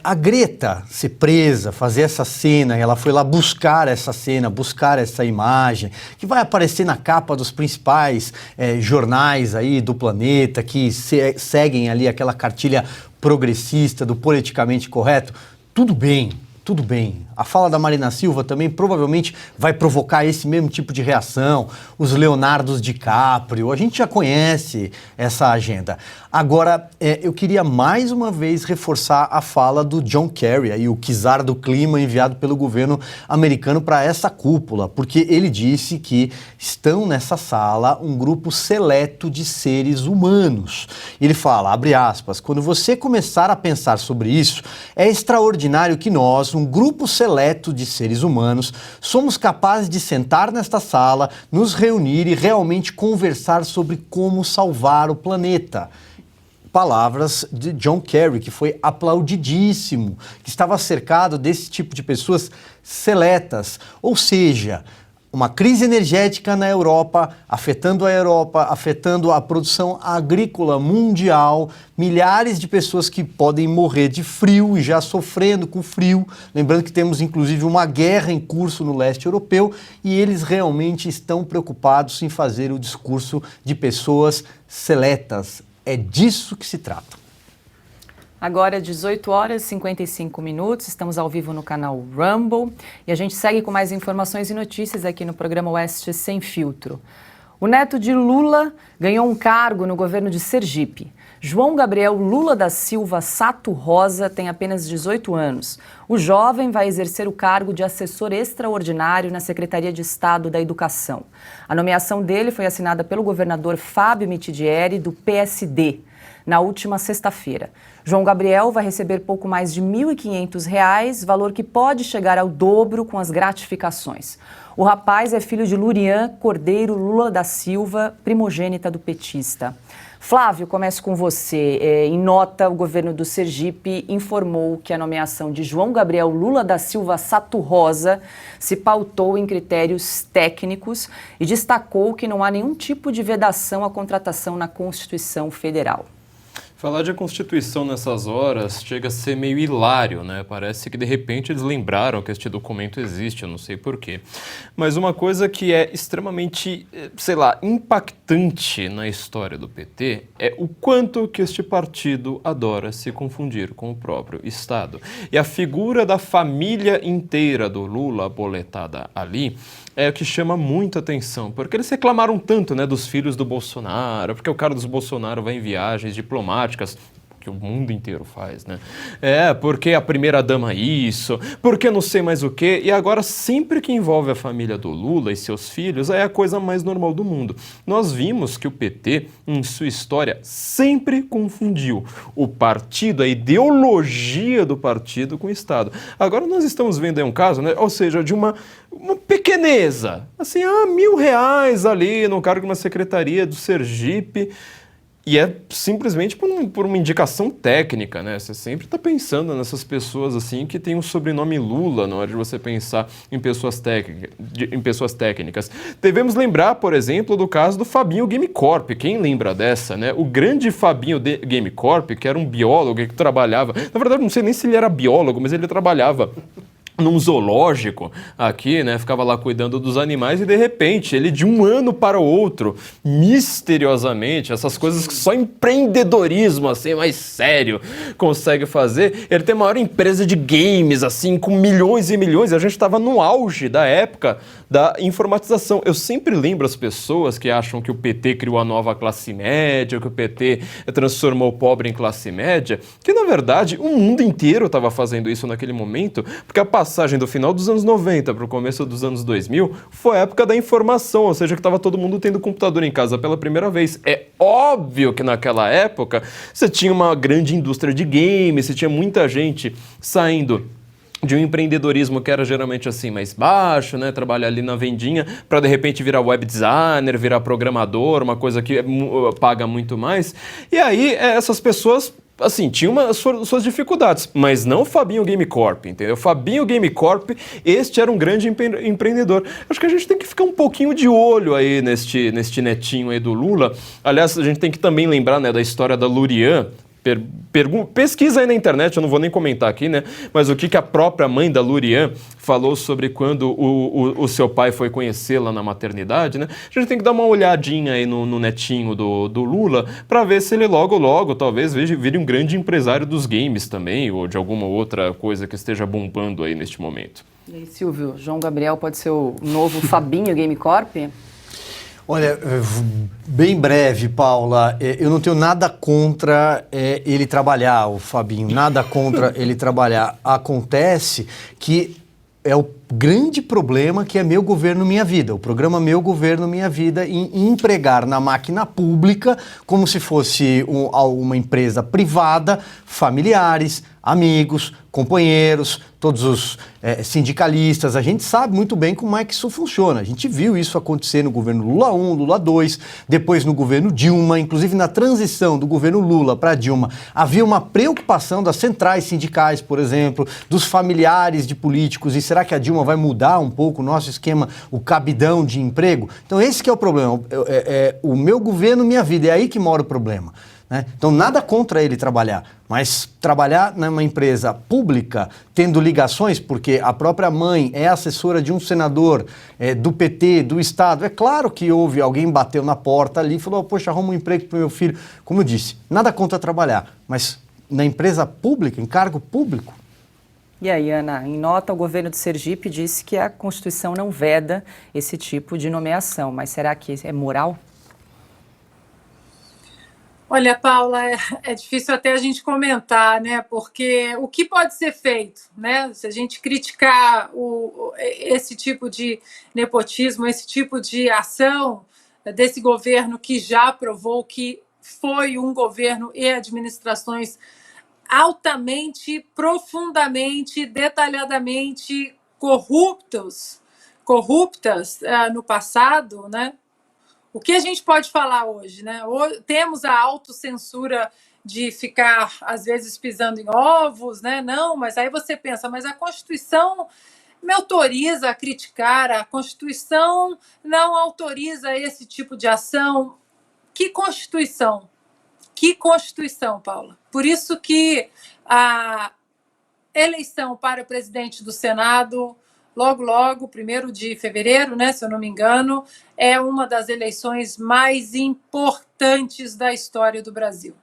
[SPEAKER 2] a Greta ser presa, fazer essa cena, ela foi lá buscar essa cena, buscar essa imagem, que vai aparecer na capa dos principais jornais aí do planeta, que seguem ali aquela cartilha progressista do politicamente correto. Tudo bem. Tudo bem. A fala da Marina Silva também provavelmente vai provocar esse mesmo tipo de reação. Os Leonardos DiCaprio, a gente já conhece essa agenda. Agora, eu queria mais uma vez reforçar a fala do John Kerry, aí, o czar do clima enviado pelo governo americano para essa cúpula, porque ele disse que estão nessa sala um grupo seleto de seres humanos. Ele fala, abre aspas, quando você começar a pensar sobre isso, é extraordinário que nós, um grupo seleto de seres humanos, somos capazes de sentar nesta sala, nos reunir e realmente conversar sobre como salvar o planeta. Palavras de John Kerry, que foi aplaudidíssimo, que estava cercado desse tipo de pessoas seletas. Ou seja, uma crise energética na Europa, afetando a produção agrícola mundial, milhares de pessoas que podem morrer de frio e já sofrendo com frio. Lembrando que temos inclusive uma guerra em curso no leste europeu e eles realmente estão preocupados em fazer o discurso de pessoas seletas. É disso que se trata.
[SPEAKER 1] Agora, 18 horas e 55 minutos, estamos ao vivo no canal Rumble e a gente segue com mais informações e notícias aqui no programa Oeste Sem Filtro. O neto de Lula ganhou um cargo no governo de Sergipe. João Gabriel Lula da Silva Sato Rosa tem apenas 18 anos. O jovem vai exercer o cargo de assessor extraordinário na Secretaria de Estado da Educação. A nomeação dele foi assinada pelo governador Fábio Mitidieri, do PSD, na última sexta-feira. João Gabriel vai receber pouco mais de R$ 1.500, valor que pode chegar ao dobro com as gratificações. O rapaz é filho de Lurian Cordeiro Lula da Silva, primogênita do petista. Flávio, começo com você. Em nota, o governo do Sergipe informou que a nomeação de João Gabriel Lula da Silva Sato Rosa se pautou em critérios técnicos e destacou que não há nenhum tipo de vedação à contratação na Constituição Federal.
[SPEAKER 4] Falar de Constituição nessas horas chega a ser meio hilário, né? Parece que de repente eles lembraram que este documento existe, eu não sei porquê. Mas uma coisa que é extremamente, impactante na história do PT é o quanto que este partido adora se confundir com o próprio Estado. E a figura da família inteira do Lula boletada ali é o que chama muita atenção, porque eles reclamaram tanto, né, dos filhos do Bolsonaro, porque o Carlos Bolsonaro vai em viagens diplomáticas, que o mundo inteiro faz, né? Porque a primeira-dama isso, porque não sei mais o quê, e agora sempre que envolve a família do Lula e seus filhos, é a coisa mais normal do mundo. Nós vimos que o PT, em sua história, sempre confundiu o partido, a ideologia do partido com o Estado. Agora nós estamos vendo aí um caso, né? Ou seja, de uma pequeneza, assim, R$1.000 ali no cargo de uma secretaria do Sergipe. E é simplesmente por uma indicação técnica, né? Você sempre está pensando nessas pessoas assim que tem um sobrenome Lula na hora de você pensar em pessoas técnicas. Devemos lembrar, por exemplo, do caso do Fabinho Gamecorp. Quem lembra dessa, né? O grande Fabinho Gamecorp, que era um biólogo que trabalhava... Na verdade, não sei nem se ele era biólogo, mas ele trabalhava num zoológico aqui, né, ficava lá cuidando dos animais e de repente ele de um ano para o outro, misteriosamente, essas coisas que só empreendedorismo assim, mais sério, consegue fazer, ele tem a maior empresa de games assim, com milhões e milhões, e a gente estava no auge da época da informatização. Eu sempre lembro as pessoas que acham que o PT criou a nova classe média, que o PT transformou o pobre em classe média, que na verdade o mundo inteiro estava fazendo isso naquele momento, porque a passagem do final dos anos 90 para o começo dos anos 2000 foi a época da informação, ou seja, que estava todo mundo tendo computador em casa pela primeira vez. É óbvio que naquela época você tinha uma grande indústria de games, você tinha muita gente saindo de um empreendedorismo que era geralmente assim mais baixo, né, trabalhar ali na vendinha para de repente virar web designer, virar programador, uma coisa que paga muito mais. E aí essas pessoas assim, tinha suas dificuldades, mas não o Fabinho Game Corp, entendeu? Fabinho Game Corp, este era um grande empreendedor. Acho que a gente tem que ficar um pouquinho de olho aí neste netinho aí do Lula. Aliás, a gente tem que também lembrar, né, da história da Lurian. Pesquisa aí na internet, eu não vou nem comentar aqui, né? Mas o que a própria mãe da Lurian falou sobre quando o seu pai foi conhecê-la na maternidade, né? A gente tem que dar uma olhadinha aí no netinho do Lula para ver se ele logo, talvez vire um grande empresário dos games também, ou de alguma outra coisa que esteja bombando aí neste momento.
[SPEAKER 1] E aí, Silvio, João Gabriel pode ser o novo Fabinho Game Corp?
[SPEAKER 2] Olha, bem breve, Paula, eu não tenho nada contra ele trabalhar, o Fabinho, nada contra ele trabalhar. Acontece que é o grande problema que é Meu Governo Minha Vida, o programa Meu Governo Minha Vida, em empregar na máquina pública como se fosse uma empresa privada, familiares, amigos, companheiros, todos os sindicalistas. A gente sabe muito bem como é que isso funciona. A gente viu isso acontecer no governo Lula 1, Lula 2, depois no governo Dilma, inclusive na transição do governo Lula para Dilma, havia uma preocupação das centrais sindicais, por exemplo, dos familiares de políticos, e será que a Dilma vai mudar um pouco o nosso esquema, o cabidão de emprego? Então esse que é o problema, o Meu Governo Minha Vida, é aí que mora o problema. Né? Então, nada contra ele trabalhar, mas trabalhar numa empresa pública, tendo ligações, porque a própria mãe é assessora de um senador do PT, do Estado, é claro que houve alguém bateu na porta ali e falou, poxa, arruma um emprego para o meu filho. Como eu disse, nada contra trabalhar, mas na empresa pública, em cargo público.
[SPEAKER 1] E aí, Ana, em nota, o governo de Sergipe disse que a Constituição não veda esse tipo de nomeação, mas será que é moral?
[SPEAKER 3] Olha, Paula, é difícil até a gente comentar, né? Porque o que pode ser feito, né? Se a gente criticar esse tipo de nepotismo, esse tipo de ação desse governo que já provou que foi um governo e administrações altamente, profundamente, detalhadamente corruptas no passado, né? O que a gente pode falar hoje, né? Temos a autocensura de ficar, às vezes, pisando em ovos, né? Não, mas aí você pensa, mas a Constituição me autoriza a criticar, a Constituição não autoriza esse tipo de ação. Que Constituição? Que Constituição, Paula? Por isso que a eleição para presidente do Senado, logo, 1º de fevereiro, né, se eu não me engano, é uma das eleições mais importantes da história do Brasil.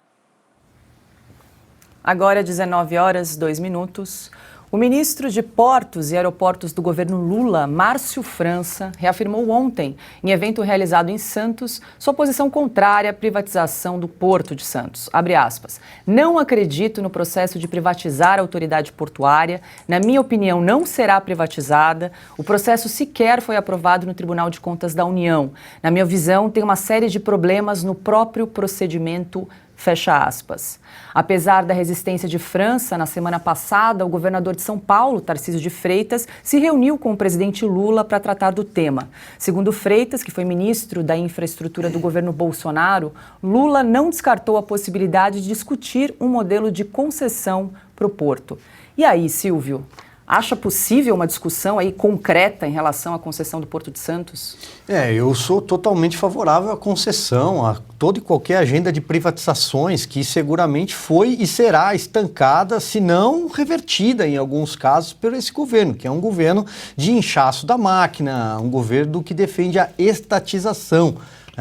[SPEAKER 1] Agora, 19h02. O ministro de Portos e Aeroportos do governo Lula, Márcio França, reafirmou ontem, em evento realizado em Santos, sua posição contrária à privatização do Porto de Santos. Abre aspas. Não acredito no processo de privatizar a autoridade portuária. Na minha opinião, não será privatizada. O processo sequer foi aprovado no Tribunal de Contas da União. Na minha visão, tem uma série de problemas no próprio procedimento. Fecha aspas. Apesar da resistência de França, na semana passada, o governador de São Paulo, Tarcísio de Freitas, se reuniu com o presidente Lula para tratar do tema. Segundo Freitas, que foi ministro da Infraestrutura do governo Bolsonaro, Lula não descartou a possibilidade de discutir um modelo de concessão para o porto. E aí, Silvio? Acha possível uma discussão aí concreta em relação à concessão do Porto de Santos?
[SPEAKER 2] Eu sou totalmente favorável à concessão, a toda e qualquer agenda de privatizações que seguramente foi e será estancada, se não revertida em alguns casos por esse governo, que é um governo de inchaço da máquina, um governo que defende a estatização.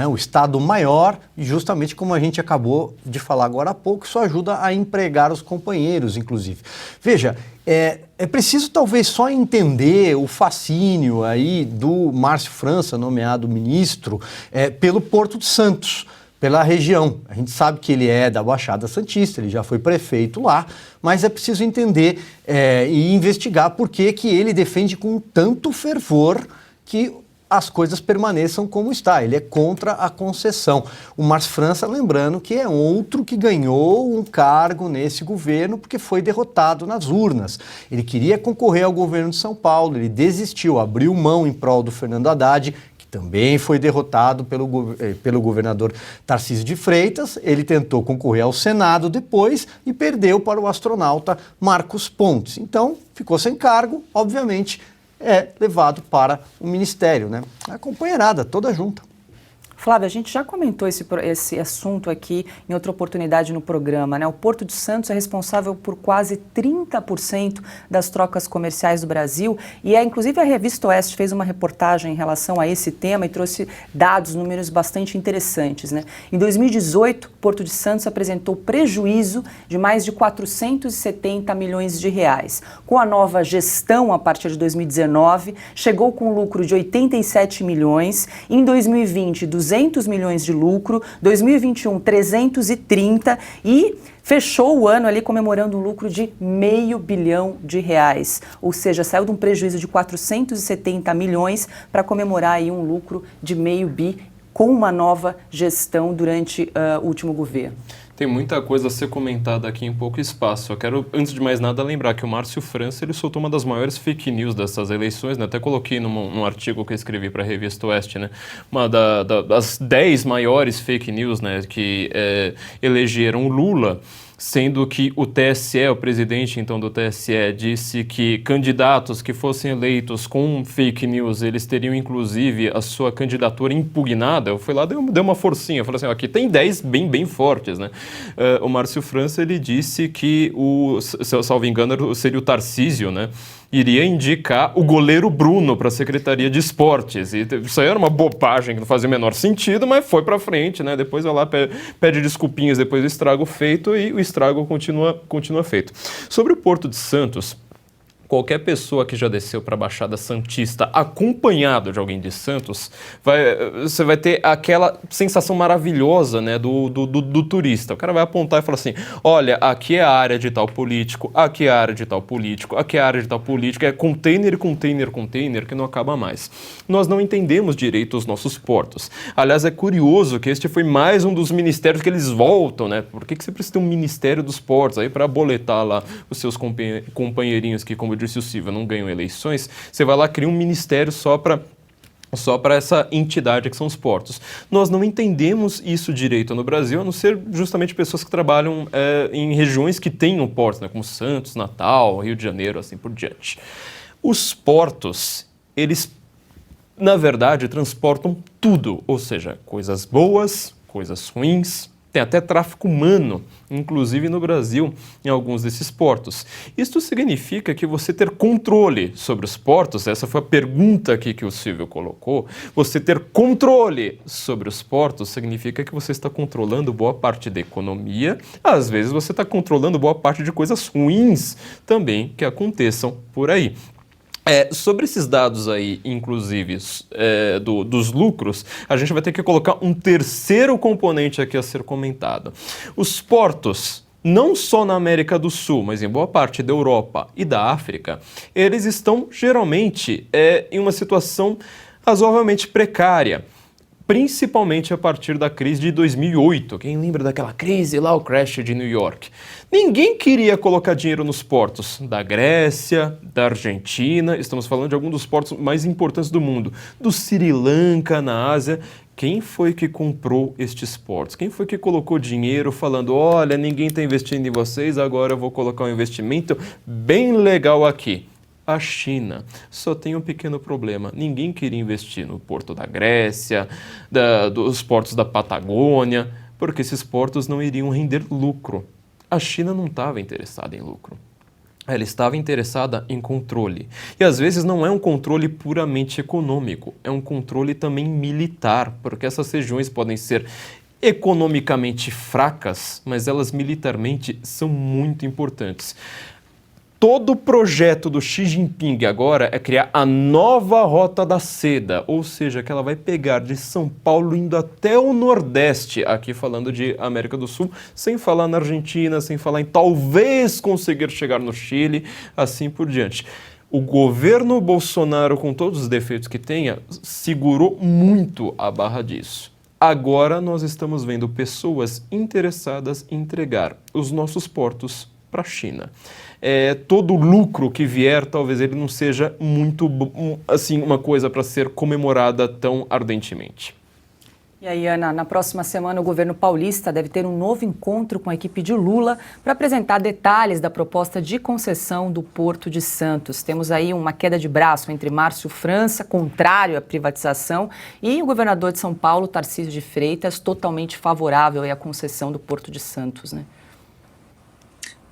[SPEAKER 2] O Estado maior, justamente como a gente acabou de falar agora há pouco, isso ajuda a empregar os companheiros, inclusive. Veja, é preciso talvez só entender o fascínio aí do Márcio França, nomeado ministro, pelo Porto de Santos, pela região. A gente sabe que ele é da Baixada Santista, ele já foi prefeito lá, mas é preciso entender e investigar por que ele defende com tanto fervor que as coisas permaneçam como está. Ele é contra a concessão. O Márcio França, lembrando que é outro que ganhou um cargo nesse governo porque foi derrotado nas urnas. Ele queria concorrer ao governo de São Paulo, ele desistiu, abriu mão em prol do Fernando Haddad, que também foi derrotado pelo governador Tarcísio de Freitas. Ele tentou concorrer ao Senado depois e perdeu para o astronauta Marcos Pontes. Então, ficou sem cargo, obviamente, é levado para o ministério, né? A companheirada toda junta.
[SPEAKER 1] Flávia, a gente já comentou esse assunto aqui em outra oportunidade no programa, né? O Porto de Santos é responsável por quase 30% das trocas comerciais do Brasil e, inclusive, a Revista Oeste fez uma reportagem em relação a esse tema e trouxe dados, números bastante interessantes, né? Em 2018, o Porto de Santos apresentou prejuízo de mais de 470 milhões de reais. Com a nova gestão, a partir de 2019, chegou com lucro de 87 milhões, em 2020, 200 milhões de lucro, 2021 330 e fechou o ano ali comemorando um lucro de R$500 milhão. Ou seja, saiu de um prejuízo de 470 milhões para comemorar aí um lucro de R$500 bi com uma nova gestão durante o último governo.
[SPEAKER 4] Tem muita coisa a ser comentada aqui em pouco espaço. Eu quero, antes de mais nada, lembrar que o Márcio França ele soltou uma das maiores fake news dessas eleições, né? Até coloquei num artigo que eu escrevi para a Revista Oeste, né? Uma das 10 maiores fake news, né? Que elegeram Lula, sendo que o TSE, o presidente então do TSE, disse que candidatos que fossem eleitos com fake news, eles teriam inclusive a sua candidatura impugnada. Eu fui lá, dei uma forcinha, falei assim, aqui tem 10 bem fortes, né? O Márcio França, ele disse que se eu salvo engano, seria o Tarcísio, né? Iria indicar o goleiro Bruno para a Secretaria de Esportes. E isso aí era uma bobagem que não fazia o menor sentido, mas foi para frente, né? Depois vai lá, pede desculpinhas depois do estrago feito e o estrago continua feito. Sobre o Porto de Santos, qualquer pessoa que já desceu para a Baixada Santista acompanhado de alguém de Santos, você vai ter aquela sensação maravilhosa, né, do turista. O cara vai apontar e falar assim, olha, aqui é a área de tal político, aqui é a área de tal político, aqui é a área de tal político, é container que não acaba mais. Nós não entendemos direito os nossos portos. Aliás, é curioso que este foi mais um dos ministérios que eles voltam, né? Por que você precisa ter um Ministério dos Portos aí para boletar lá os seus companheirinhos que, como disse o Silvio, não ganham eleições, você vai lá criar um ministério só para essa entidade que são os portos. Nós não entendemos isso direito no Brasil, a não ser justamente pessoas que trabalham em regiões que tenham portos, né, como Santos, Natal, Rio de Janeiro, assim por diante. Os portos, eles, na verdade, transportam tudo, ou seja, coisas boas, coisas ruins, tem até tráfico humano, inclusive no Brasil, em alguns desses portos. Isto significa que você ter controle sobre os portos, essa foi a pergunta aqui que o Silvio colocou, você ter controle sobre os portos significa que você está controlando boa parte da economia, às vezes você está controlando boa parte de coisas ruins também que aconteçam por aí. Sobre esses dados aí, inclusive, dos lucros, a gente vai ter que colocar um terceiro componente aqui a ser comentado. Os portos, não só na América do Sul, mas em boa parte da Europa e da África, eles estão geralmente em uma situação razoavelmente precária. Principalmente a partir da crise de 2008. Quem lembra daquela crise lá, o crash de New York? Ninguém queria colocar dinheiro nos portos da Grécia, da Argentina, estamos falando de alguns dos portos mais importantes do mundo, do Sri Lanka, na Ásia. Quem foi que comprou estes portos? Quem foi que colocou dinheiro falando, olha, ninguém está investindo em vocês, agora eu vou colocar um investimento bem legal aqui? A China. Só tem um pequeno problema. Ninguém queria investir no porto da Grécia, dos portos da Patagônia, porque esses portos não iriam render lucro. A China não estava interessada em lucro. Ela estava interessada em controle. E às vezes não é um controle puramente econômico, é um controle também militar, porque essas regiões podem ser economicamente fracas, mas elas militarmente são muito importantes. Todo o projeto do Xi Jinping agora é criar a nova Rota da Seda, ou seja, que ela vai pegar de São Paulo indo até o Nordeste, aqui falando de América do Sul, sem falar na Argentina, sem falar em talvez conseguir chegar no Chile, assim por diante. O governo Bolsonaro, com todos os defeitos que tenha, segurou muito a barra disso. Agora nós estamos vendo pessoas interessadas em entregar os nossos portos para a China. Todo lucro que vier, talvez ele não seja muito, assim, uma coisa para ser comemorada tão ardentemente.
[SPEAKER 1] E aí, Ana, na próxima semana o governo paulista deve ter um novo encontro com a equipe de Lula para apresentar detalhes da proposta de concessão do Porto de Santos. Temos aí uma queda de braço entre Márcio França, contrário à privatização, e o governador de São Paulo, Tarcísio de Freitas, totalmente favorável à concessão do Porto de Santos, né?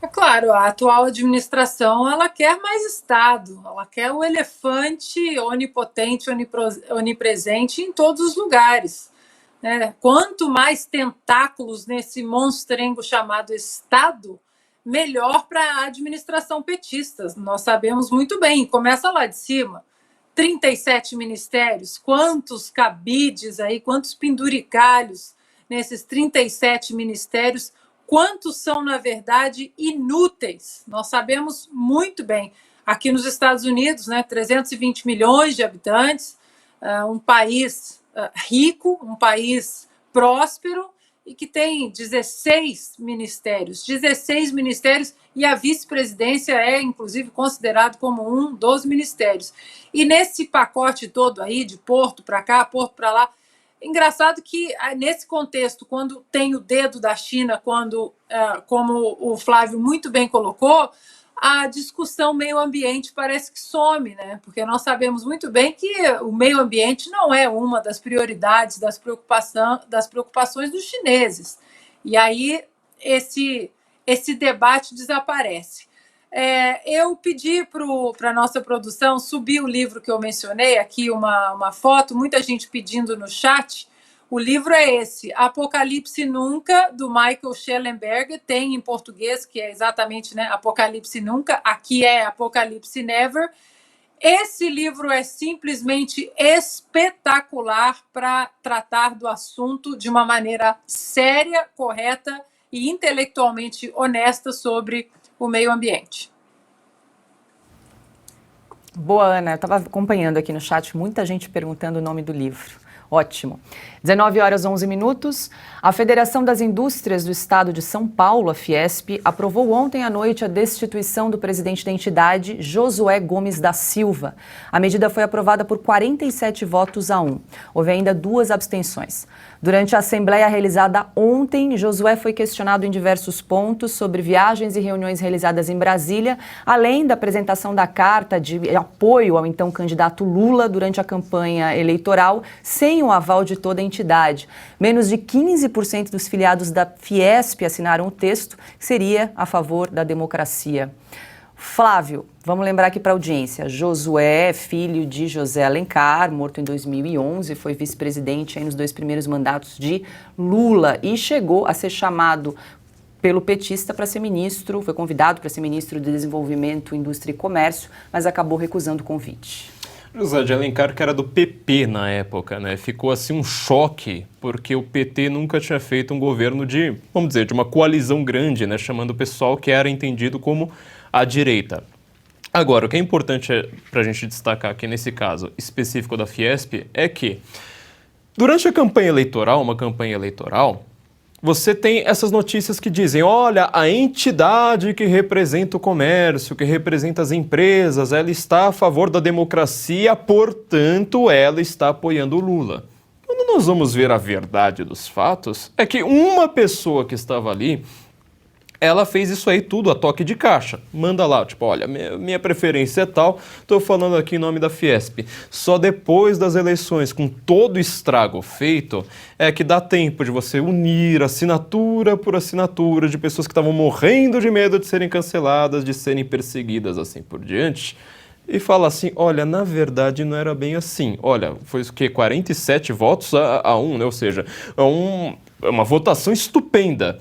[SPEAKER 3] É claro, a atual administração ela quer mais Estado, ela quer o elefante onipotente, onipresente em todos os lugares. Quanto mais tentáculos nesse monstrengo chamado Estado, melhor para a administração petista. Nós sabemos muito bem, começa lá de cima, 37 ministérios, quantos cabides aí, quantos penduricalhos nesses 37 ministérios, quantos são, na verdade, inúteis. Nós sabemos muito bem. Aqui nos Estados Unidos, 320 milhões de habitantes, um país rico, um país próspero e que tem 16 ministérios, e a vice-presidência é, inclusive, considerado como um dos ministérios. E nesse pacote todo aí, de Porto para cá, Porto para lá, engraçado que, nesse contexto, quando tem o dedo da China, como o Flávio muito bem colocou, a discussão meio ambiente parece que some, né? Porque nós sabemos muito bem que o meio ambiente não é uma das prioridades, das preocupações dos chineses. E aí esse debate desaparece. Eu pedi para a nossa produção subir o livro que eu mencionei, aqui uma foto, muita gente pedindo no chat. O livro é esse, Apocalipse Nunca, do Michael Schellenberg, tem em português, que é exatamente Apocalipse Nunca, aqui é Apocalipse Never. Esse livro é simplesmente espetacular para tratar do assunto de uma maneira séria, correta e intelectualmente honesta sobre o meio ambiente.
[SPEAKER 1] Boa, Ana. Eu estava acompanhando aqui no chat, muita gente perguntando o nome do livro. Ótimo. 19h11. A Federação das Indústrias do Estado de São Paulo, a Fiesp, aprovou ontem à noite a destituição do presidente da entidade, Josué Gomes da Silva. A medida foi aprovada por 47 votos a 1. Houve ainda 2 abstenções. Durante a assembleia realizada ontem, Josué foi questionado em diversos pontos sobre viagens e reuniões realizadas em Brasília, além da apresentação da carta de apoio ao então candidato Lula durante a campanha eleitoral, sem o aval de toda a entidade. Menos de 15% dos filiados da Fiesp assinaram o texto, que seria a favor da democracia. Flávio, vamos lembrar aqui para a audiência, Josué, filho de José Alencar, morto em 2011, foi vice-presidente nos 2 primeiros mandatos de Lula e chegou a ser chamado pelo petista para ser ministro, foi convidado para ser ministro de Desenvolvimento, Indústria e Comércio, mas acabou recusando o convite.
[SPEAKER 4] José de Alencar, que era do PP na época, ficou assim um choque, porque o PT nunca tinha feito um governo de, vamos dizer, de uma coalizão grande, chamando o pessoal que era entendido como a direita. Agora, o que é importante para a gente destacar aqui nesse caso específico da Fiesp é que, durante a campanha eleitoral, uma campanha eleitoral, você tem essas notícias que dizem, olha, a entidade que representa o comércio, que representa as empresas, ela está a favor da democracia, portanto, ela está apoiando o Lula. Quando nós vamos ver a verdade dos fatos, é que uma pessoa que estava ali, ela fez isso aí tudo a toque de caixa. Manda lá, olha, minha preferência é tal, estou falando aqui em nome da Fiesp. Só depois das eleições, com todo o estrago feito, é que dá tempo de você unir assinatura por assinatura de pessoas que estavam morrendo de medo de serem canceladas, de serem perseguidas, assim por diante, e fala assim, olha, na verdade não era bem assim. Olha, foi o quê? 47 votos a 1, Ou seja, é uma votação estupenda.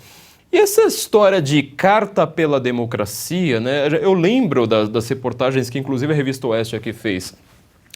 [SPEAKER 4] E essa história de carta pela democracia, eu lembro das reportagens que inclusive a Revista Oeste aqui fez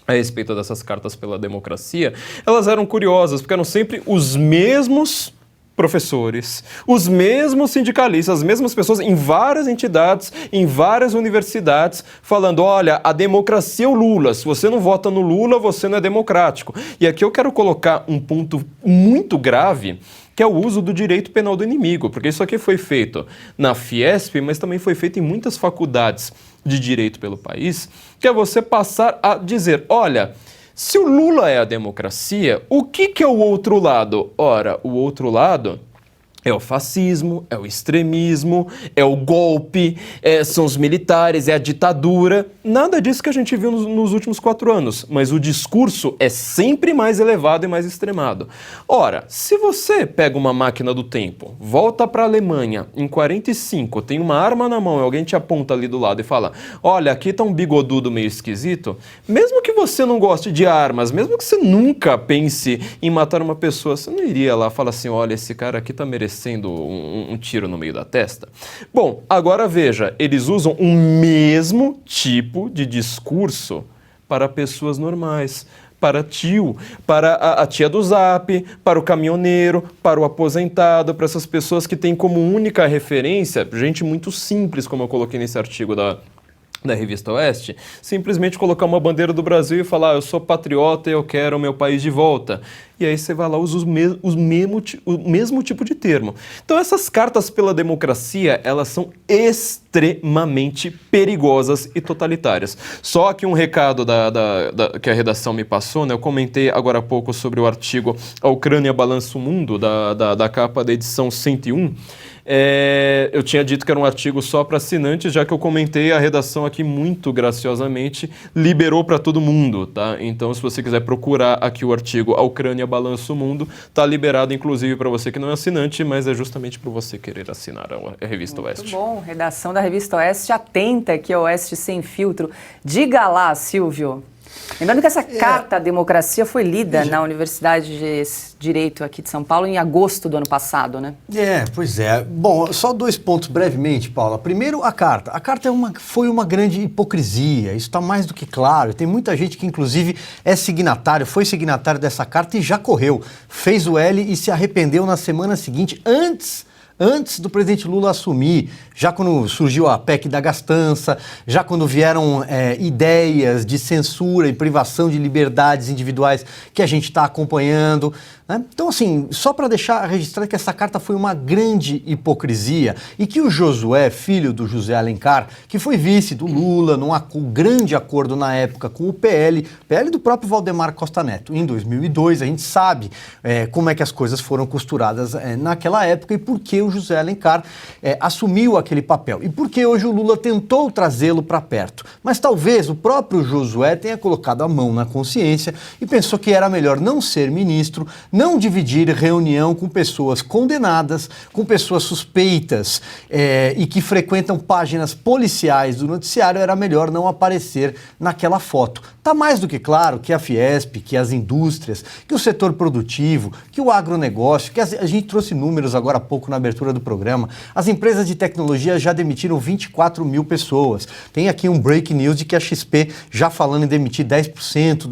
[SPEAKER 4] a respeito dessas cartas pela democracia, elas eram curiosas, porque eram sempre os mesmos professores, os mesmos sindicalistas, as mesmas pessoas em várias entidades, em várias universidades, falando, olha, a democracia é o Lula, se você não vota no Lula, você não é democrático. E aqui eu quero colocar um ponto muito grave, que é o uso do direito penal do inimigo, porque isso aqui foi feito na Fiesp, mas também foi feito em muitas faculdades de direito pelo país, que é você passar a dizer, olha, se o Lula é a democracia, o que é o outro lado? Ora, o outro lado é o fascismo, é o extremismo, é o golpe, são os militares, é a ditadura. Nada disso que a gente viu nos últimos 4 anos, mas o discurso é sempre mais elevado e mais extremado. Ora, se você pega uma máquina do tempo, volta para a Alemanha, em 45, tem uma arma na mão e alguém te aponta ali do lado e fala, olha, aqui tá um bigodudo meio esquisito, mesmo que você não goste de armas, mesmo que você nunca pense em matar uma pessoa, você não iria lá e falar assim, olha, esse cara aqui tá merecendo um tiro no meio da testa? Bom, agora veja, eles usam o mesmo tipo de discurso para pessoas normais, para tio, para a tia do Zap, para o caminhoneiro, para o aposentado, para essas pessoas que têm como única referência, gente muito simples, como eu coloquei nesse artigo da Revista Oeste, simplesmente colocar uma bandeira do Brasil e falar, eu sou patriota e eu quero o meu país de volta. E aí você vai lá e usa o mesmo tipo de termo. Então essas cartas pela democracia, elas são extremamente perigosas e totalitárias. Só que um recado que a redação me passou, né? Eu comentei agora há pouco sobre o artigo A Ucrânia Balança o Mundo, da capa da edição 101. Eu tinha dito que era um artigo só para assinantes, já que eu comentei, a redação aqui muito graciosamente liberou para todo mundo, tá? Então, se você quiser procurar aqui o artigo A Ucrânia Balança o Mundo, tá liberado inclusive para você que não é assinante, mas é justamente para você querer assinar a Revista Oeste.
[SPEAKER 1] Muito bom, redação da Revista Oeste atenta aqui ao Oeste Sem Filtro. Diga lá, Silvio. Lembrando que essa carta à democracia foi lida na Universidade de Direito aqui de São Paulo em agosto do ano passado, né?
[SPEAKER 2] Pois é. Bom, só 2 pontos brevemente, Paula. Primeiro, a carta. A carta foi uma grande hipocrisia, isso está mais do que claro. Tem muita gente que, inclusive, foi signatário dessa carta e já correu. Fez o L e se arrependeu na semana seguinte, antes do presidente Lula assumir, já quando surgiu a PEC da gastança, já quando vieram ideias de censura e privação de liberdades individuais que a gente está acompanhando, né? Então, assim, só para deixar registrado que essa carta foi uma grande hipocrisia e que o Josué, filho do José Alencar, que foi vice do Lula, num grande acordo na época com o PL do próprio Valdemar Costa Neto, em 2002, a gente sabe como é que as coisas foram costuradas naquela época e por que o José Alencar assumiu aquele papel e por que hoje o Lula tentou trazê-lo para perto. Mas talvez o próprio Josué tenha colocado a mão na consciência e pensou que era melhor não ser ministro, não dividir reunião com pessoas condenadas, com pessoas suspeitas e que frequentam páginas policiais do noticiário, era melhor não aparecer naquela foto. Está mais do que claro que a Fiesp, que as indústrias, que o setor produtivo, que o agronegócio, que a gente trouxe números agora há pouco na abertura do programa, as empresas de tecnologia já demitiram 24 mil pessoas. Tem aqui um break news de que a XP já falando em demitir 10%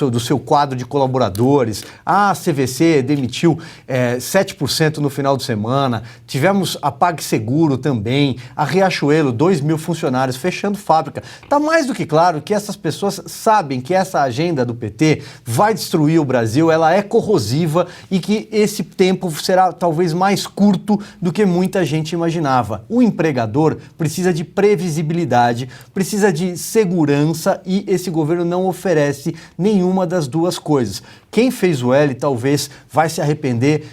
[SPEAKER 2] do seu quadro de colaboradores. A CVC demitiu 7% no final de semana. Tivemos a PagSeguro também, a Riachuelo, 2 mil funcionários fechando fábrica. Está mais do que claro que essas pessoas sabem que essa agenda do PT vai destruir o Brasil, ela é corrosiva e que esse tempo será talvez mais curto do que muita gente imaginava. O empregador precisa de previsibilidade, precisa de segurança e esse governo não oferece nenhuma das duas coisas. Quem fez o L talvez vai se arrepender.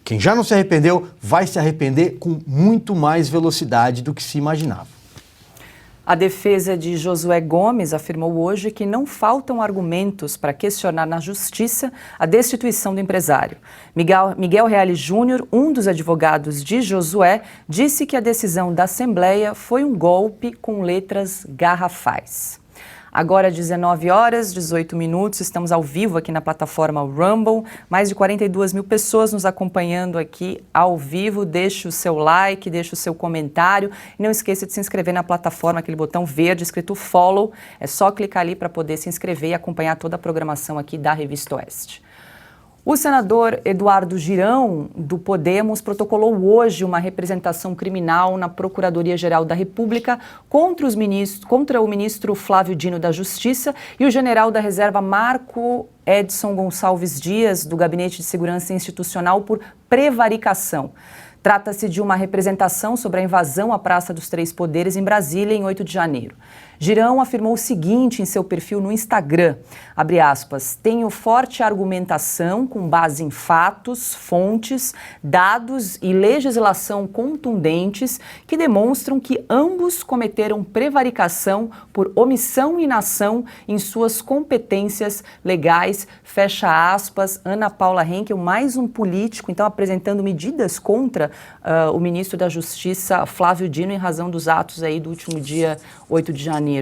[SPEAKER 2] Quem já não se arrependeu vai se arrepender com muito mais velocidade do que se imaginava.
[SPEAKER 1] A defesa de Josué Gomes afirmou hoje que não faltam argumentos para questionar na justiça a destituição do empresário. Miguel Reale Júnior, um dos advogados de Josué, disse que a decisão da Assembleia foi um golpe com letras garrafais. Agora, 19 horas, 18 minutos, estamos ao vivo aqui na plataforma Rumble. Mais de 42 mil pessoas nos acompanhando aqui ao vivo. Deixe o seu like, deixe o seu comentário. E não esqueça de se inscrever na plataforma, aquele botão verde escrito Follow. É só clicar ali para poder se inscrever e acompanhar toda a programação aqui da Revista Oeste. O senador Eduardo Girão, do Podemos, protocolou hoje uma representação criminal na Procuradoria-Geral da República contra o ministro Flávio Dino da Justiça e o general da Reserva Marco Edson Gonçalves Dias, do Gabinete de Segurança Institucional, por prevaricação. Trata-se de uma representação sobre a invasão à Praça dos Três Poderes em Brasília, em 8 de janeiro. Girão afirmou o seguinte em seu perfil no Instagram, abre aspas, tenho forte argumentação com base em fatos, fontes, dados e legislação contundentes que demonstram que ambos cometeram prevaricação por omissão e inação em suas competências legais, fecha aspas, Ana Paula Henkel, mais um político, então apresentando medidas contra o ministro da Justiça, Flávio Dino, em razão dos atos aí do último dia 8 de janeiro.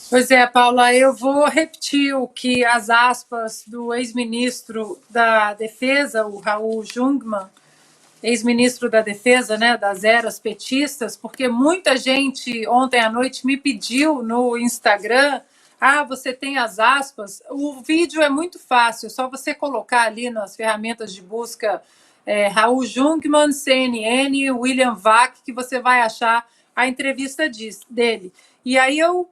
[SPEAKER 3] Pois é, Paula, eu vou repetir o que as aspas do ex-ministro da Defesa, o Raul Jungmann, ex-ministro da Defesa, né, das eras petistas, porque muita gente ontem à noite me pediu no Instagram, você tem as aspas, o vídeo é muito fácil, é só você colocar ali nas ferramentas de busca Raul Jungmann, CNN, William Vac, que você vai achar a entrevista dele. E aí eu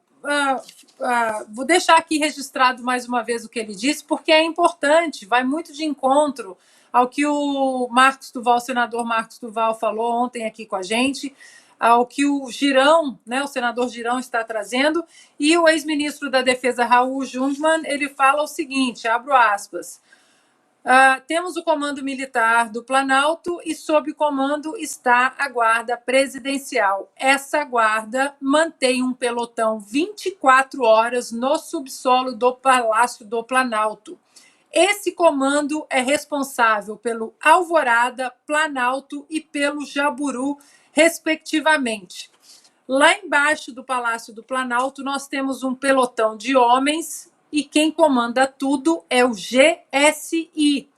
[SPEAKER 3] vou deixar aqui registrado mais uma vez o que ele disse, porque é importante, vai muito de encontro ao que o senador Marcos Duval falou ontem aqui com a gente, ao que o Girão, né, o senador Girão está trazendo, e o ex-ministro da Defesa, Raul Jungmann, ele fala o seguinte, abro aspas, temos o comando militar do Planalto e sob comando está a guarda presidencial. Essa guarda mantém um pelotão 24 horas no subsolo do Palácio do Planalto. Esse comando é responsável pelo Alvorada, Planalto e pelo Jaburu, respectivamente. Lá embaixo do Palácio do Planalto, nós temos um pelotão de homens e quem comanda tudo é o GSI.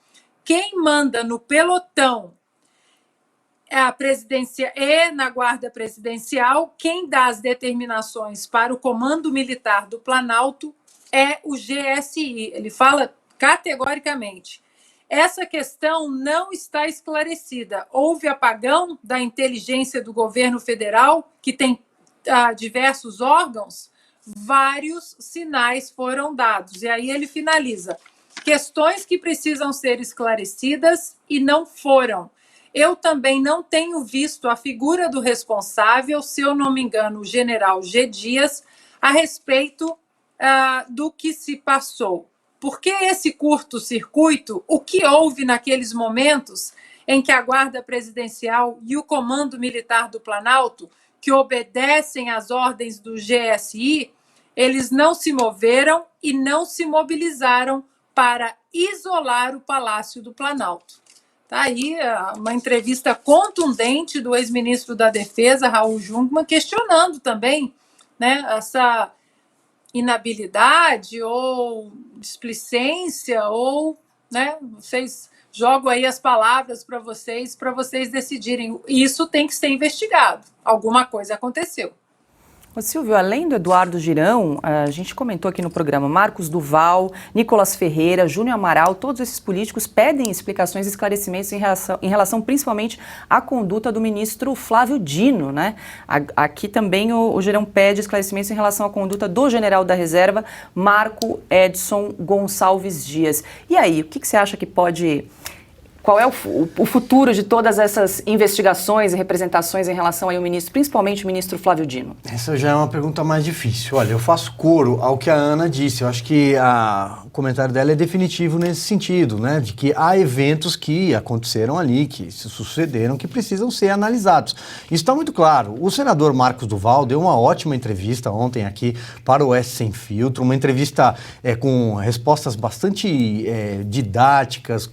[SPEAKER 3] Quem manda no pelotão é a presidência e na guarda presidencial, quem dá as determinações para o comando militar do Planalto é o GSI. Ele fala categoricamente. Essa questão não está esclarecida. Houve apagão da inteligência do governo federal, que tem diversos órgãos, vários sinais foram dados. E aí ele finaliza. Questões que precisam ser esclarecidas e não foram. Eu também não tenho visto a figura do responsável, se eu não me engano, o general G. Dias, a respeito do que se passou. Por que esse curto-circuito? O que houve naqueles momentos em que a Guarda Presidencial e o Comando Militar do Planalto, que obedecem às ordens do GSI, eles não se moveram e não se mobilizaram para isolar o Palácio do Planalto. Está aí uma entrevista contundente do ex-ministro da Defesa, Raul Jungmann, questionando também, né, essa inabilidade ou displicência, ou, né, vocês jogam aí as palavras para vocês decidirem. Isso tem que ser investigado. Alguma coisa aconteceu.
[SPEAKER 1] Ô Silvio, além do Eduardo Girão, a gente comentou aqui no programa, Marcos Duval, Nicolas Ferreira, Júnior Amaral, todos esses políticos pedem explicações e esclarecimentos em relação principalmente à conduta do ministro Flávio Dino, né? Aqui também o Girão pede esclarecimentos em relação à conduta do general da Reserva, Marco Edson Gonçalves Dias. E aí, o que você acha que pode... Qual é o futuro de todas essas investigações e representações em relação ao ministro, principalmente o ministro Flávio Dino?
[SPEAKER 2] Essa já é uma pergunta mais difícil. Olha, eu faço coro ao que a Ana disse. Eu acho que o comentário dela é definitivo nesse sentido, né? De que há eventos que aconteceram ali, que se sucederam, que precisam ser analisados. Isso está muito claro. O senador Marcos Duval deu uma ótima entrevista ontem aqui para o Oeste Sem Filtro, uma entrevista com respostas bastante didáticas,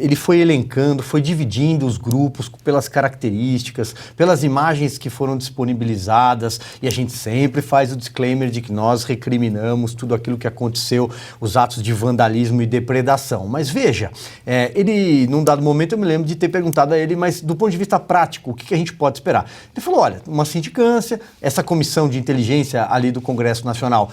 [SPEAKER 2] ele foi elencando, foi dividindo os grupos pelas características, pelas imagens que foram disponibilizadas, e a gente sempre faz o disclaimer de que nós recriminamos tudo aquilo que aconteceu os atos de vandalismo e depredação. Mas veja, ele, num dado momento, eu me lembro de ter perguntado a ele, mas do ponto de vista prático, o que a gente pode esperar? Ele falou, olha, uma sindicância, essa comissão de inteligência ali do Congresso Nacional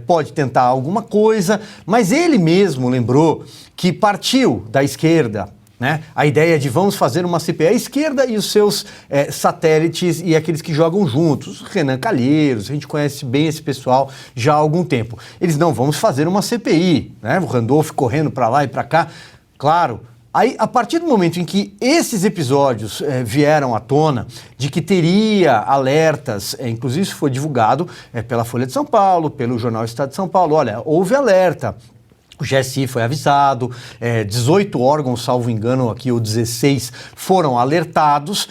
[SPEAKER 2] pode tentar alguma coisa, mas ele mesmo lembrou que partiu da esquerda, né? A ideia de vamos fazer uma CPI, a esquerda e os seus satélites e aqueles que jogam juntos, Renan Calheiros, a gente conhece bem esse pessoal já há algum tempo. Eles não, vamos fazer uma CPI, né? O Randolph correndo para lá e para cá, claro. Aí, a partir do momento em que esses episódios vieram à tona, de que teria alertas, inclusive isso foi divulgado pela Folha de São Paulo, pelo Jornal Estado de São Paulo, olha, houve alerta. O GSI foi avisado, 18 órgãos, salvo engano, aqui, ou 16, foram alertados.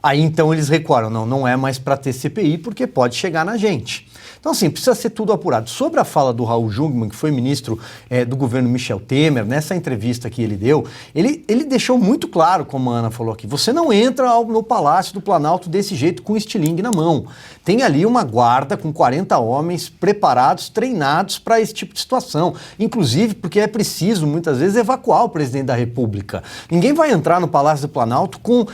[SPEAKER 2] Aí, então, eles recuaram. Não é mais para ter CPI, porque pode chegar na gente. Então, assim, precisa ser tudo apurado. Sobre a fala do Raul Jungmann, que foi ministro do governo Michel Temer, nessa entrevista que ele deu, ele deixou muito claro, como a Ana falou aqui, você não entra no Palácio do Planalto desse jeito com estilingue na mão. Tem ali uma guarda com 40 homens preparados, treinados para esse tipo de situação. Inclusive porque é preciso, muitas vezes, evacuar o presidente da República. Ninguém vai entrar no Palácio do Planalto com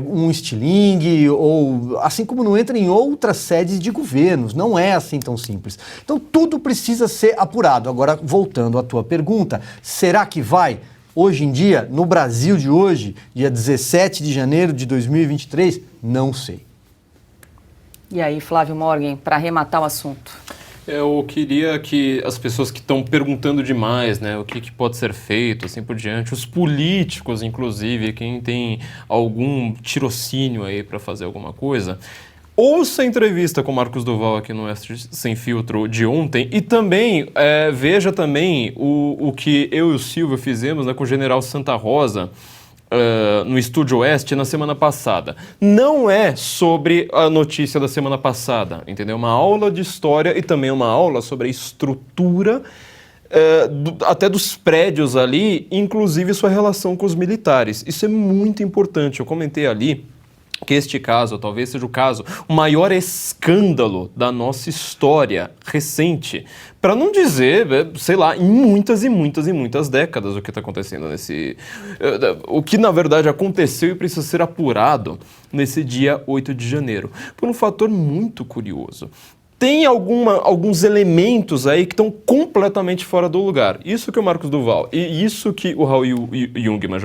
[SPEAKER 2] um estilingue, ou assim como não entra em outras sedes de governos. Não é assim tão simples. Então, tudo precisa ser apurado. Agora, voltando à tua pergunta, será que vai? Hoje em dia, no Brasil de hoje, dia 17 de janeiro de 2023, não sei.
[SPEAKER 1] E aí, Flávio Morgan, para arrematar o assunto?
[SPEAKER 4] Eu queria que as pessoas que estão perguntando demais, né, o que pode ser feito, assim por diante, os políticos, inclusive, quem tem algum tirocínio aí para fazer alguma coisa, ouça a entrevista com o Marcos Duval aqui no Oeste Sem Filtro de ontem e também veja também o que eu e o Silvio fizemos, né, com o General Santa Rosa, no Estúdio Oeste na semana passada. Não é sobre a notícia da semana passada, entendeu? Uma aula de história e também uma aula sobre a estrutura até dos prédios ali, inclusive sua relação com os militares. Isso é muito importante. Eu comentei ali que este caso, talvez seja o maior escândalo da nossa história recente, para não dizer, sei lá, em muitas e muitas e muitas décadas o que está acontecendo o que na verdade aconteceu e precisa ser apurado nesse dia 8 de janeiro, por um fator muito curioso. Tem alguns elementos aí que estão completamente fora do lugar. Isso que o Marcos Duval e isso que o Raul Jungmann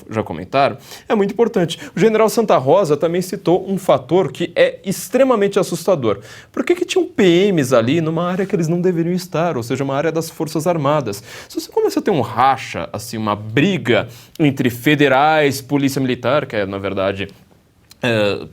[SPEAKER 4] já comentaram é muito importante. O General Santa Rosa também citou um fator que é extremamente assustador. Por que tinham PMs ali numa área que eles não deveriam estar, ou seja, uma área das Forças Armadas? Se você começa a ter um racha, assim, uma briga entre federais, polícia militar, que é, na verdade,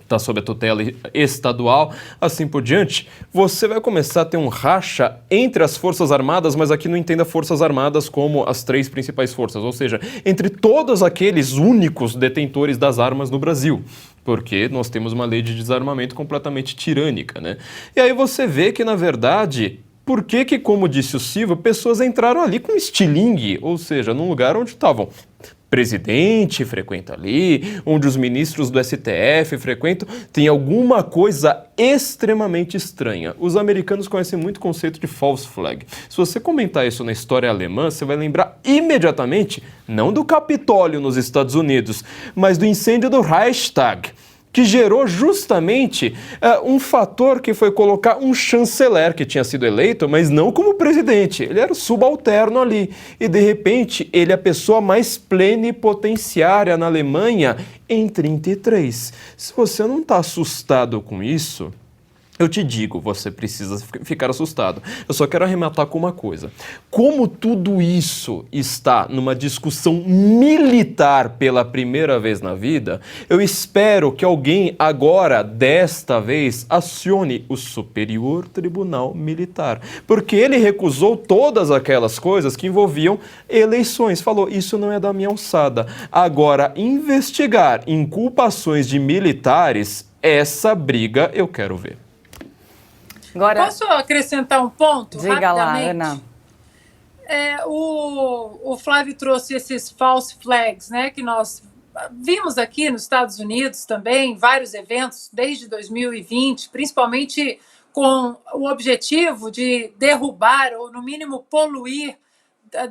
[SPEAKER 4] está sob a tutela estadual, assim por diante, você vai começar a ter um racha entre as Forças Armadas, mas aqui não entenda Forças Armadas como as 3 principais forças, ou seja, entre todos aqueles únicos detentores das armas no Brasil, porque nós temos uma lei de desarmamento completamente tirânica, né? E aí você vê que, na verdade, por que, como disse o Silvio, pessoas entraram ali com estilingue, ou seja, num lugar onde estavam presidente frequenta ali, onde os ministros do STF frequentam, tem alguma coisa extremamente estranha. Os americanos conhecem muito o conceito de false flag. Se você comentar isso na história alemã, você vai lembrar imediatamente, não do Capitólio nos Estados Unidos, mas do incêndio do Reichstag, que gerou justamente um fator que foi colocar um chanceler que tinha sido eleito, mas não como presidente. Ele era o subalterno ali. E, de repente, ele é a pessoa mais plenipotenciária na Alemanha em 1933. Se você não está assustado com isso, eu te digo, você precisa ficar assustado. Eu só quero arrematar com uma coisa. Como tudo isso está numa discussão militar pela primeira vez na vida, eu espero que alguém agora, desta vez, acione o Superior Tribunal Militar. Porque ele recusou todas aquelas coisas que envolviam eleições. Falou, isso não é da minha alçada. Agora, investigar inculpações de militares, essa briga eu quero ver.
[SPEAKER 3] Agora, posso acrescentar um ponto?
[SPEAKER 1] Diga
[SPEAKER 3] rapidamente?
[SPEAKER 1] lá, Ana.
[SPEAKER 3] O Flávio trouxe esses false flags, né, que nós vimos aqui nos Estados Unidos também, vários eventos, desde 2020, principalmente com o objetivo de derrubar ou, no mínimo, poluir,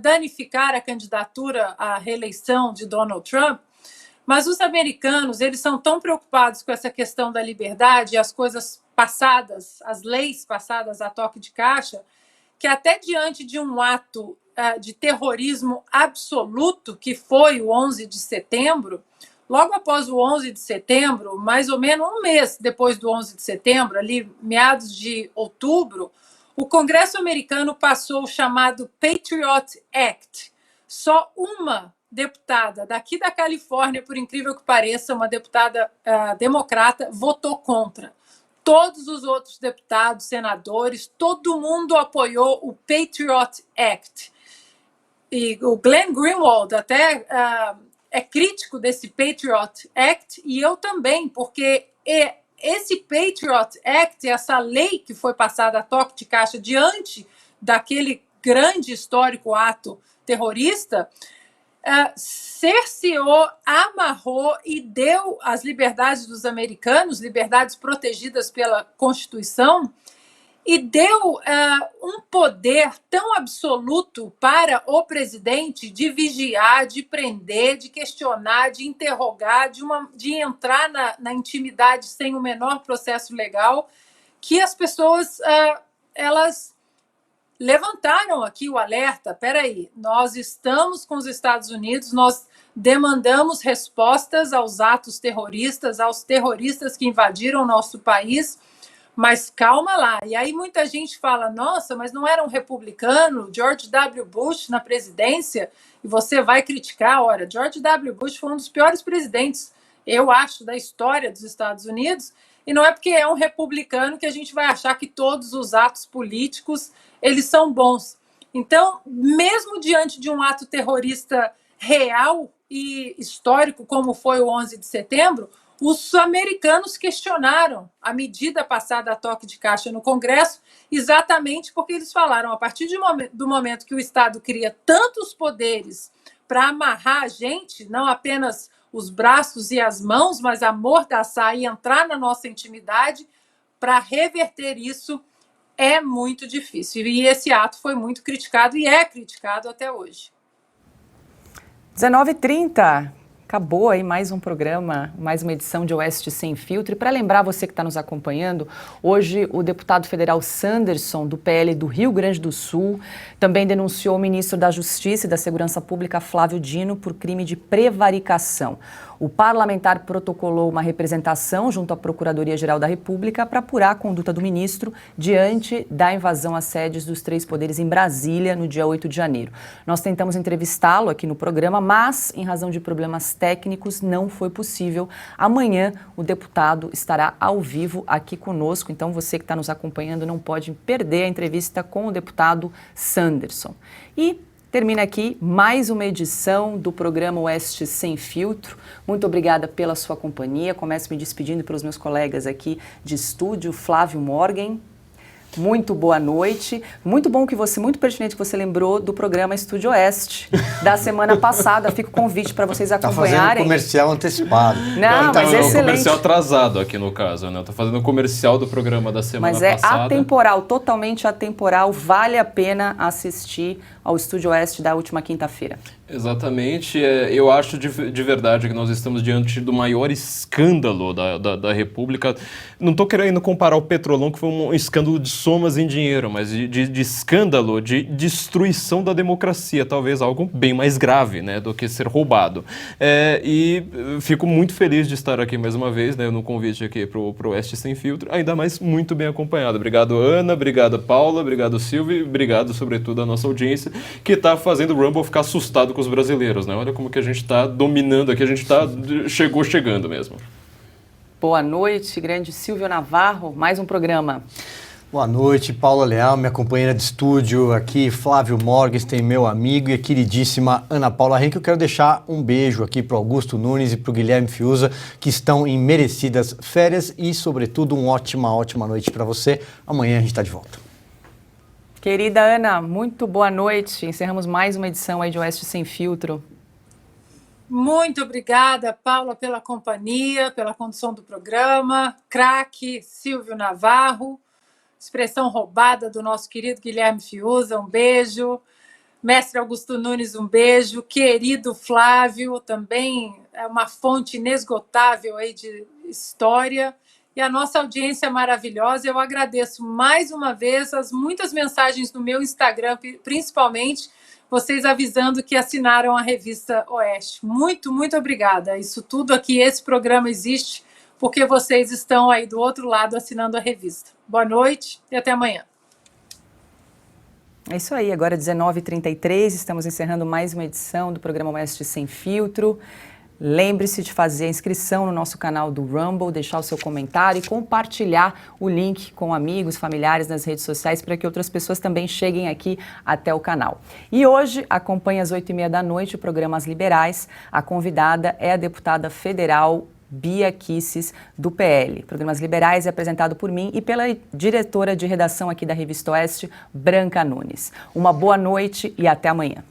[SPEAKER 3] danificar a candidatura à reeleição de Donald Trump. Mas os americanos, eles são tão preocupados com essa questão da liberdade, as coisas passadas, as leis passadas a toque de caixa, que até diante de um ato de terrorismo absoluto, que foi o 11 de setembro, logo após o 11 de setembro, mais ou menos um mês depois do 11 de setembro, ali meados de outubro, o Congresso americano passou o chamado Patriot Act. Só uma deputada daqui da Califórnia, por incrível que pareça, uma deputada democrata, votou contra. Todos os outros deputados, senadores, todo mundo apoiou o Patriot Act. E o Glenn Greenwald até é crítico desse Patriot Act, e eu também, porque esse Patriot Act, essa lei que foi passada a toque de caixa diante daquele grande histórico ato terrorista, cerceou, amarrou e deu as liberdades dos americanos, liberdades protegidas pela Constituição, e deu um poder tão absoluto para o presidente de vigiar, de prender, de questionar, de interrogar, de entrar na intimidade sem o menor processo legal, que as pessoas elas levantaram aqui o alerta. Peraí, nós estamos com os Estados Unidos, nós demandamos respostas aos atos terroristas, aos terroristas que invadiram nosso país, mas calma lá. E aí muita gente fala, nossa, mas não era um republicano, George W. Bush na presidência, e você vai criticar. Ora, George W. Bush foi um dos piores presidentes, eu acho, da história dos Estados Unidos, e não é porque é um republicano que a gente vai achar que todos os atos políticos eles são bons. Então, mesmo diante de um ato terrorista real e histórico, como foi o 11 de setembro, os americanos questionaram a medida passada a toque de caixa no Congresso, exatamente porque eles falaram, a partir do momento que o Estado cria tantos poderes para amarrar a gente, não apenas os braços e as mãos, mas amordaçar e entrar na nossa intimidade, para reverter isso é muito difícil. E esse ato foi muito criticado e é criticado até hoje.
[SPEAKER 1] 19h30. Acabou aí mais um programa, mais uma edição de Oeste Sem Filtro. E para lembrar você que está nos acompanhando, hoje o deputado federal Sanderson, do PL do Rio Grande do Sul, também denunciou o ministro da Justiça e da Segurança Pública, Flávio Dino, por crime de prevaricação. O parlamentar protocolou uma representação junto à Procuradoria-Geral da República para apurar a conduta do ministro diante da invasão às sedes dos três poderes em Brasília, no dia 8 de janeiro. Nós tentamos entrevistá-lo aqui no programa, mas, em razão de problemas técnicos, não foi possível. Amanhã, o deputado estará ao vivo aqui conosco, então você que está nos acompanhando não pode perder a entrevista com o deputado Sanderson. E termina aqui mais uma edição do programa Oeste Sem Filtro. Muito obrigada pela sua companhia. Começo me despedindo pelos meus colegas aqui de estúdio, Flávio Morgan. Muito boa noite. Muito bom que você, muito pertinente que você lembrou do programa Estúdio Oeste da semana passada. Fica o convite para vocês acompanharem.
[SPEAKER 2] Tá fazendo comercial antecipado.
[SPEAKER 1] Não, mas
[SPEAKER 4] é
[SPEAKER 1] excelente.
[SPEAKER 4] um comercial atrasado aqui no caso, né? Tô fazendo o comercial do programa da semana passada.
[SPEAKER 1] Mas é atemporal, totalmente atemporal. Vale a pena assistir ao Estúdio Oeste da última quinta-feira.
[SPEAKER 4] Exatamente. Eu acho de verdade que nós estamos diante do maior escândalo da República. Não estou querendo comparar o Petrolão, que foi um escândalo de somas em dinheiro, mas de escândalo, de destruição da democracia, talvez algo bem mais grave, né, do que ser roubado. E fico muito feliz de estar aqui mais uma vez, né, no convite aqui para o Oeste Sem Filtro, ainda mais muito bem acompanhado. Obrigado, Ana, obrigado, Paula, obrigado, Silvio, e obrigado, sobretudo, à nossa audiência, que está fazendo o Rumble ficar assustado com os brasileiros, né? Olha como que a gente está dominando aqui, a gente chegando mesmo.
[SPEAKER 1] Boa noite, grande Silvio Navarro, mais um programa.
[SPEAKER 2] Boa noite, Paula Leal, minha companheira de estúdio aqui, Flávio Morgenstern, meu amigo, e a queridíssima Ana Paula Henke. Eu quero deixar um beijo aqui para o Augusto Nunes e para o Guilherme Fiuza, que estão em merecidas férias, e, sobretudo, uma ótima noite para você. Amanhã a gente está de volta.
[SPEAKER 1] Querida Ana, muito boa noite. Encerramos mais uma edição aí de Oeste Sem Filtro.
[SPEAKER 3] Muito obrigada, Paula, pela companhia, pela condução do programa. Craque, Silvio Navarro. expressão roubada do nosso querido Guilherme Fiuza, um beijo. Mestre Augusto Nunes, um beijo. Querido Flávio, também é uma fonte inesgotável aí de história. E a nossa audiência maravilhosa. Eu agradeço mais uma vez as muitas mensagens no meu Instagram, principalmente vocês avisando que assinaram a revista Oeste. Muito, muito obrigada. Isso tudo aqui, esse programa existe porque vocês estão aí do outro lado assinando a revista. Boa noite e até amanhã.
[SPEAKER 1] É isso aí, agora 19h33, estamos encerrando mais uma edição do programa Oeste Sem Filtro. Lembre-se de fazer a inscrição no nosso canal do Rumble, deixar o seu comentário e compartilhar o link com amigos, familiares nas redes sociais para que outras pessoas também cheguem aqui até o canal. E hoje, acompanhe às 8h30 da noite o programa As Liberais. A convidada é a deputada federal Bia Kicis, do PL. Programas Liberais é apresentado por mim e pela diretora de redação aqui da Revista Oeste, Branca Nunes. Uma boa noite e até amanhã.